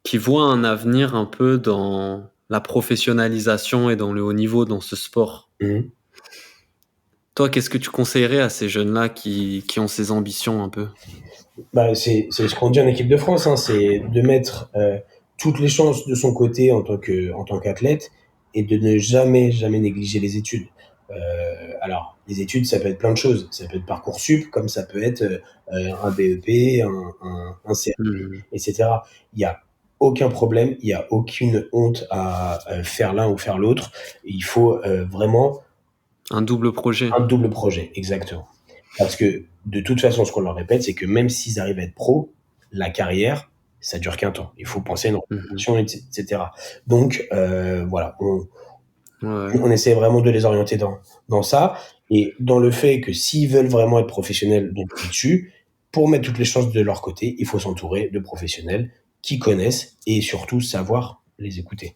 qui voit un avenir un peu dans la professionnalisation et dans le haut niveau dans ce sport. Mmh. Toi, qu'est-ce que tu conseillerais à ces jeunes-là qui ont ces ambitions un peu? C'est ce qu'on dit en équipe de France, hein, c'est de mettre toutes les chances de son côté en tant qu'athlète et de ne jamais négliger les études. Alors, les études, ça peut être plein de choses. Ça peut être Parcoursup, comme ça peut être un BEP, un CAP, etc. Il n'y a aucun problème, il n'y a aucune honte à faire l'un ou faire l'autre. Il faut vraiment un double projet. Un double projet, exactement. Parce que de toute façon, ce qu'on leur répète, c'est que même s'ils arrivent à être pro, la carrière, ça dure qu'un temps. Il faut penser à une reconversion, etc. Donc, voilà, on essaie vraiment de les orienter dans ça. Et dans le fait que s'ils veulent vraiment être professionnels dessus, pour mettre toutes les chances de leur côté, il faut s'entourer de professionnels qui connaissent et surtout savoir les écouter.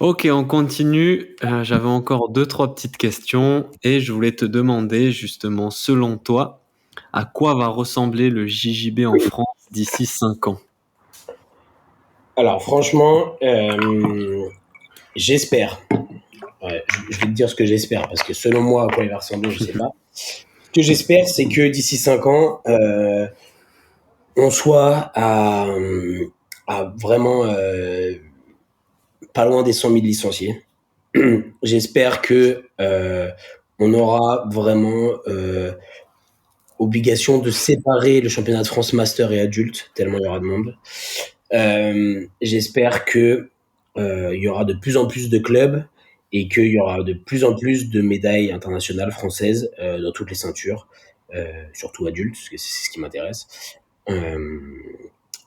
Ok, on continue. J'avais encore deux, trois petites questions et je voulais te demander justement, selon toi, à quoi va ressembler le JJB en France d'ici 5 ans? Alors franchement, j'espère. Ouais, je vais te dire ce que j'espère, parce que selon moi, à quoi il va ressembler, je sais pas. Ce que j'espère, c'est que d'ici 5 ans, on soit à vraiment pas loin des 100 000 licenciés. J'espère que on aura vraiment obligation de séparer le championnat de France master et adulte, tellement il y aura de monde. J'espère que il y aura de plus en plus de clubs et qu'il y aura de plus en plus de médailles internationales françaises dans toutes les ceintures, surtout adultes, parce que c'est ce qui m'intéresse. Euh,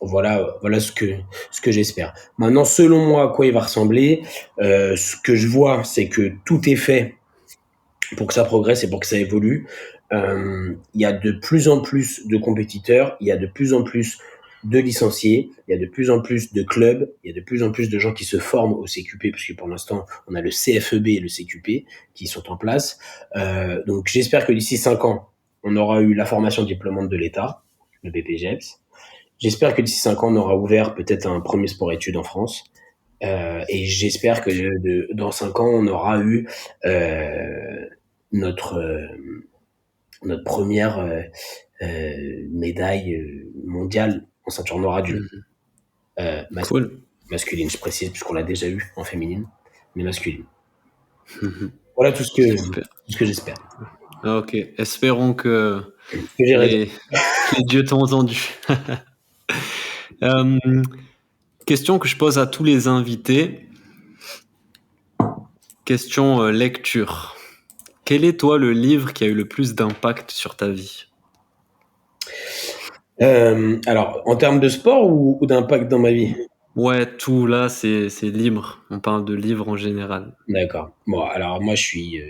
voilà ce que j'espère. Maintenant, selon moi, à quoi il va ressembler, ce que je vois, c'est que tout est fait pour que ça progresse et pour que ça évolue. Il y a de plus en plus de compétiteurs, il y a de plus en plus de licenciés, il y a de plus en plus de clubs, il y a de plus en plus de gens qui se forment au CQP, puisque pour l'instant, on a le CFEB et le CQP qui sont en place. Donc j'espère que d'ici 5 ans, on aura eu la formation diplômante de l'État, le BPGEPS. J'espère que d'ici 5 ans, on aura ouvert peut-être un premier sport-études en France. Et j'espère que dans 5 ans, on aura eu notre, notre première médaille mondiale en ceinture noire adulte. Mhm. Mas- Cool. masculine, je précise, puisqu'on l'a déjà eu en féminine, mais masculine. Mhm. Voilà Super. tout ce que j'espère. Ok, espérons que Que j'ai raison. les, les dieux t'ont entendu. Euh, question que je pose à tous les invités. Question lecture. Quel est toi le livre qui a eu le plus d'impact sur ta vie? Alors, en termes de sport ou d'impact dans ma vie? Ouais, tout là, c'est libre. On parle de livres en général. D'accord. Bon, alors moi, je suis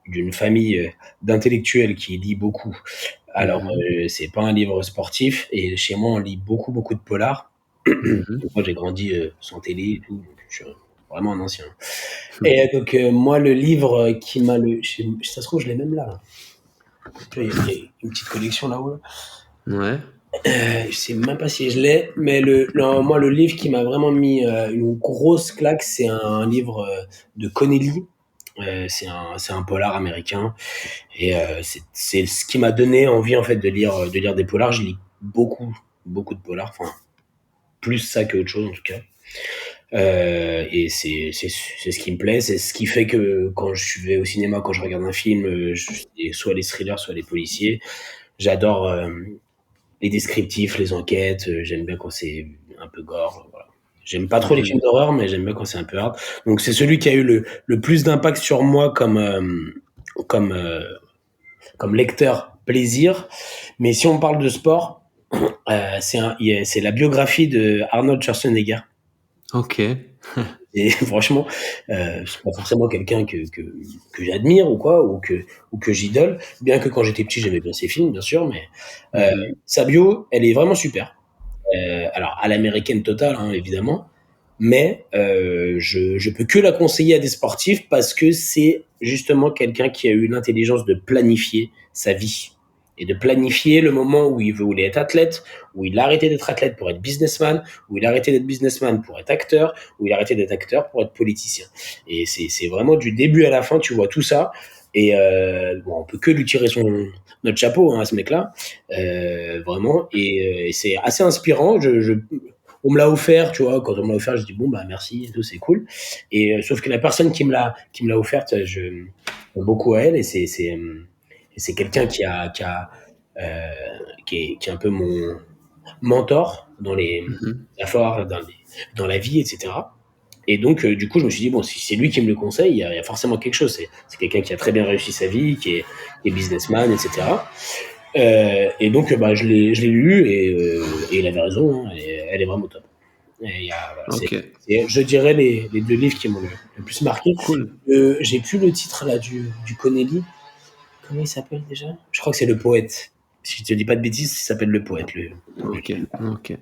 d'une famille d'intellectuels qui lit beaucoup. Alors, Mhm, c'est pas un livre sportif et chez moi, on lit beaucoup de polars. mhm, Moi, j'ai grandi sans télé et tout, donc je suis vraiment un ancien. Et donc, moi, le livre qui m'a le. Ça se trouve, je l'ai même là. Tu vois, il y a une petite collection là-haut. Ouais. Je sais même pas si je l'ai, mais moi, le livre qui m'a vraiment mis une grosse claque, c'est un livre de Connelly. C'est un polar américain et c'est ce qui m'a donné envie en fait de lire des polars. Je lis beaucoup de polars, enfin plus ça que autre chose en tout cas. Et c'est ce qui me plaît, c'est ce qui fait que quand je vais au cinéma, quand je regarde un film, soit les thrillers, soit les policiers, j'adore les descriptifs, les enquêtes. J'aime bien quand c'est un peu gore. Voilà. J'aime pas trop les films Mhm, d'horreur, mais j'aime bien quand c'est un peu hard. Donc c'est celui qui a eu le plus d'impact sur moi comme, euh, comme lecteur plaisir. Mais si on parle de sport, c'est la biographie de Arnold Schwarzenegger. Ok. Et franchement, c'est pas forcément quelqu'un que j'admire ou quoi, ou que j'idole. Bien que quand j'étais petit, j'aimais bien ses films, bien sûr, mais Mhm, sa bio, elle est vraiment super. Alors, à l'américaine totale, hein, évidemment, mais je peux que la conseiller à des sportifs parce que c'est justement quelqu'un qui a eu l'intelligence de planifier sa vie et de planifier le moment où il voulait être athlète, où il a arrêté d'être athlète pour être businessman, où il a arrêté d'être businessman pour être acteur, où il a arrêté d'être acteur pour être politicien. Et c'est vraiment du début à la fin, tu vois tout ça. Et bon, on peut que lui tirer notre chapeau hein, à ce mec-là, vraiment. Et c'est assez inspirant. On me l'a offert, tu vois. Quand on me l'a offert, je dis bon bah merci et tout, c'est cool. Et sauf que la personne qui me l'a offerte, je j'aime beaucoup à elle et c'est quelqu'un qui est un peu mon mentor dans les mhm. affaires, dans la vie, etc. Et donc, du coup, je me suis dit, bon, si c'est lui qui me le conseille, il y a forcément quelque chose. C'est quelqu'un qui a très bien réussi sa vie, qui est businessman, etc. Et donc, bah, je l'ai lu et il avait raison, hein, elle est vraiment top. Et voilà, Ok. je dirais, les deux livres qui m'ont le plus marqué. Cool. J'ai plus le titre là du Connelly. Comment il s'appelle déjà? Je crois que c'est Le Poète. Si je te dis pas de bêtises, il s'appelle Le Poète. Ok. Ok.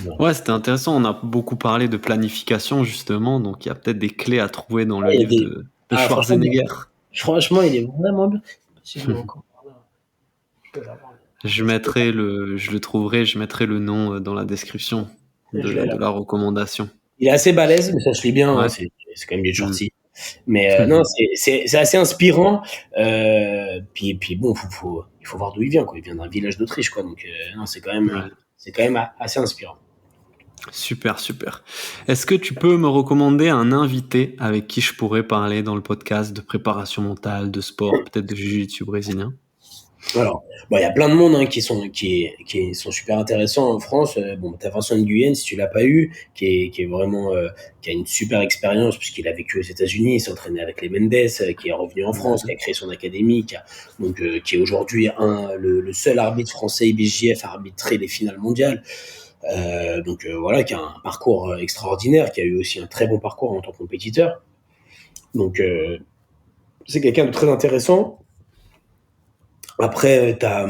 Ouais. Ouais, c'était intéressant. On a beaucoup parlé de planification, justement. Donc, il y a peut-être des clés à trouver dans le Il y a livre des... de Ah, Schwarzenegger. franchement, il est vraiment bien. Si je l'ai encore par là, je peux l'avoir. Je le trouverai, je mettrai le nom dans la description Je l'ai là. de la recommandation. Il est assez balèze, mais ça se lit bien, hein, Ouais. c'est quand même du Mm. shorty. Mais non, c'est assez inspirant. Puis bon, il faut voir d'où il vient, quoi. Il vient d'un village d'Autriche, quoi. Donc non, Ouais. c'est quand même assez inspirant. Super, super. Est-ce que tu peux me recommander un invité avec qui je pourrais parler dans le podcast de préparation mentale, de sport, peut-être de jiu-jitsu brésilien? Alors, bon, il y a plein de monde hein, qui sont super intéressants en France. Bon, t'as Vincent Nguyen, si tu l'as pas eu, qui est vraiment qui a une super expérience puisqu'il a vécu aux États-Unis, il s'est entraîné avec les Mendes, qui est revenu en France, qui a créé son académie, qui est aujourd'hui le seul arbitre français IBJF à arbitrer les finales mondiales. Voilà, qui a un parcours extraordinaire, qui a eu aussi un très bon parcours en tant que compétiteur. Donc c'est quelqu'un de très intéressant. Après, tu as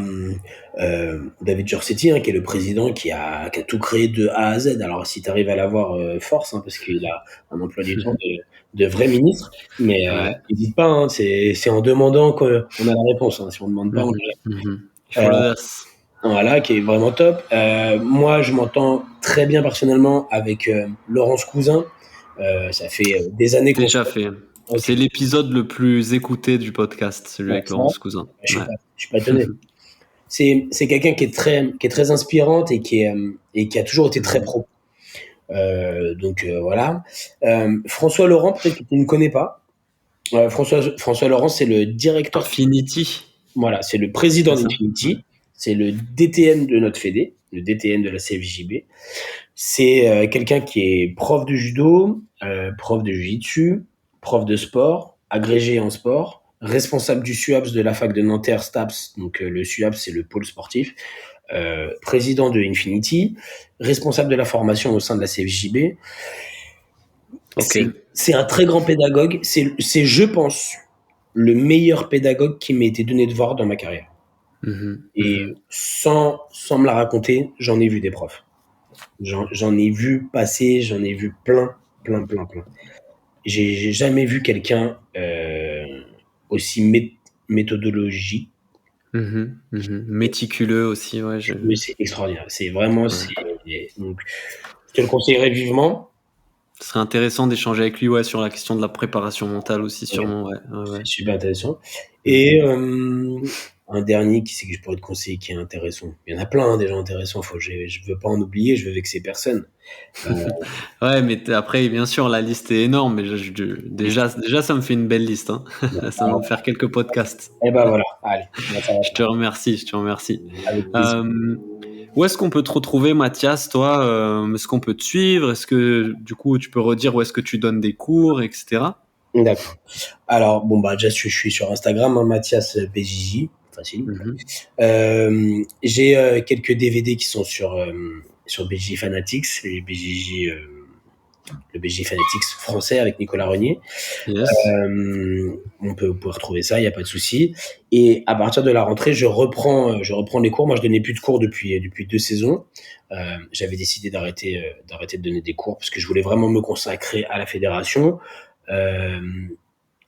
David Giorgetti, hein, qui est le président qui a tout créé de A à Z. Alors, si tu arrives à l'avoir, force, hein, parce qu'il a un emploi du temps de vrai ministre. Mais Ouais. n'hésite pas, hein, c'est en demandant qu'on a la réponse. Hein. Si on ne demande pas, on Mhm, l'a. mhm. Il faut l'audace. Voilà, qui est vraiment top. Moi, je m'entends très bien personnellement avec Laurence Cousin. Ça fait des années qu'on se... Déjà fait. Ok, C'est l'épisode le plus écouté du podcast, celui ouais, avec ça va. Laurence Cousin. Ouais. Je suis pas étonné. C'est quelqu'un qui est très inspirante et qui a toujours été très Mhm. pro. Voilà. François Laurent, peut-être que tu ne connais pas. François Laurent, c'est le directeur, Infinity, voilà, c'est le président c'est ça? Ouais. d'Infinity, c'est le DTN de notre fédé, le DTN de la CFJB. C'est quelqu'un qui est prof de judo, prof de jiu-jitsu, prof de sport, agrégé en sport, responsable du SUAPS de la fac de Nanterre STAPS. Donc le SUAPS, c'est le pôle sportif. Président de Infinity, responsable de la formation au sein de la CFJB. Ok. C'est un très grand pédagogue. Je pense, le meilleur pédagogue qui m'ait été donné de voir dans ma carrière. Mhm, Et mhm. sans me la raconter, j'en ai vu des profs. J'en ai vu passer, j'en ai vu plein, plein, plein, plein. J'ai jamais vu quelqu'un aussi méthodologique. Mhm, mhm. Méticuleux aussi, ouais. Mais c'est extraordinaire. C'est vraiment, Ouais. donc, je te le conseillerais vivement. Ce serait intéressant d'échanger avec lui, ouais, sur la question de la préparation mentale aussi, Ouais, sûrement, ouais. Ouais, c'est ouais. super intéressant. Mhm. Et un dernier qui c'est que je pourrais te conseiller qui est intéressant. Il y en a plein hein, des gens intéressants. Je veux pas en oublier, je veux vexer personne. Euh, Ouais, mais après, bien sûr, la liste est énorme, mais déjà, ça me fait une belle liste, hein. Ça va me faire quelques podcasts. et ben voilà, allez, ben, ça va Je faire. te remercie, je te remercie. Avec plaisir. Euh, Où est-ce qu'on peut te retrouver, Mathias, toi? Est-ce qu'on peut te suivre? Est-ce que, du coup, tu peux redire où est-ce que tu donnes des cours, etc. D'accord. Alors, bon, bah, déjà, je suis sur Instagram, hein, Mathias BJJ, facile. Mhm. J'ai quelques DVD qui sont sur BJJ Fanatics, le BJJ Fanatics français avec Nicolas Renier. Yes. Vous pouvez retrouver ça, il n'y a pas de souci. Et à partir de la rentrée, je reprends les cours. Moi, je donnais plus de cours depuis 2 saisons. J'avais décidé d'arrêter de donner des cours parce que je voulais vraiment me consacrer à la fédération. Euh,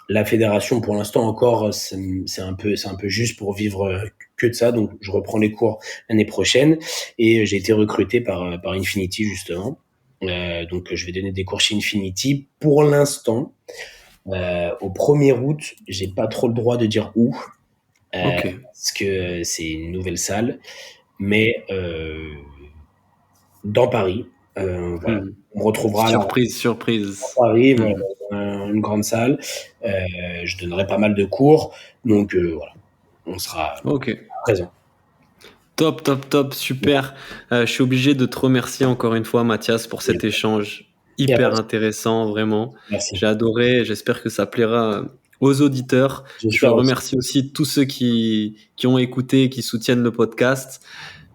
la fédération, pour l'instant encore, c'est un peu juste pour vivre que de ça. Donc, je reprends les cours l'année prochaine et j'ai été recruté par Infinity justement. Donc, je vais donner des cours chez Infinity. Pour l'instant, au 1er août, j'ai pas trop le droit de dire où, Ok. parce que c'est une nouvelle salle, mais dans Paris, voilà. Mhm. On me retrouvera là Surprise, à surprise. Paris, voilà, Mhm. dans une grande salle. Euh, je donnerai pas mal de cours, donc voilà, on sera Ok. présent. Top, top, top, super. Je suis obligé de te remercier encore une fois, Mathias, pour cet échange Il y a pas hyper de intéressant, vraiment. Merci. J'ai adoré, j'espère que ça plaira aux auditeurs. Je J'espère aussi. remercie aussi tous ceux qui ont écouté, qui soutiennent le podcast.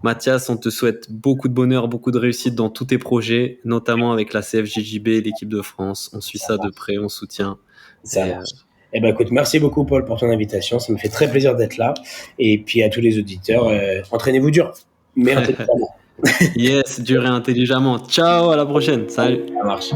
Mathias, on te souhaite beaucoup de bonheur, beaucoup de réussite dans tous tes projets, notamment avec la CFJJB et l'équipe de France. On suit Ça ça de marche. près, on soutient. Ça Et, marche. Eh ben, écoute, merci beaucoup, Paul, pour ton invitation. Ça me fait très plaisir d'être là. Et puis à tous les auditeurs, entraînez-vous dur, mais intelligemment. Yes, durer intelligemment. Ciao, à la prochaine. Salut. Ça marche.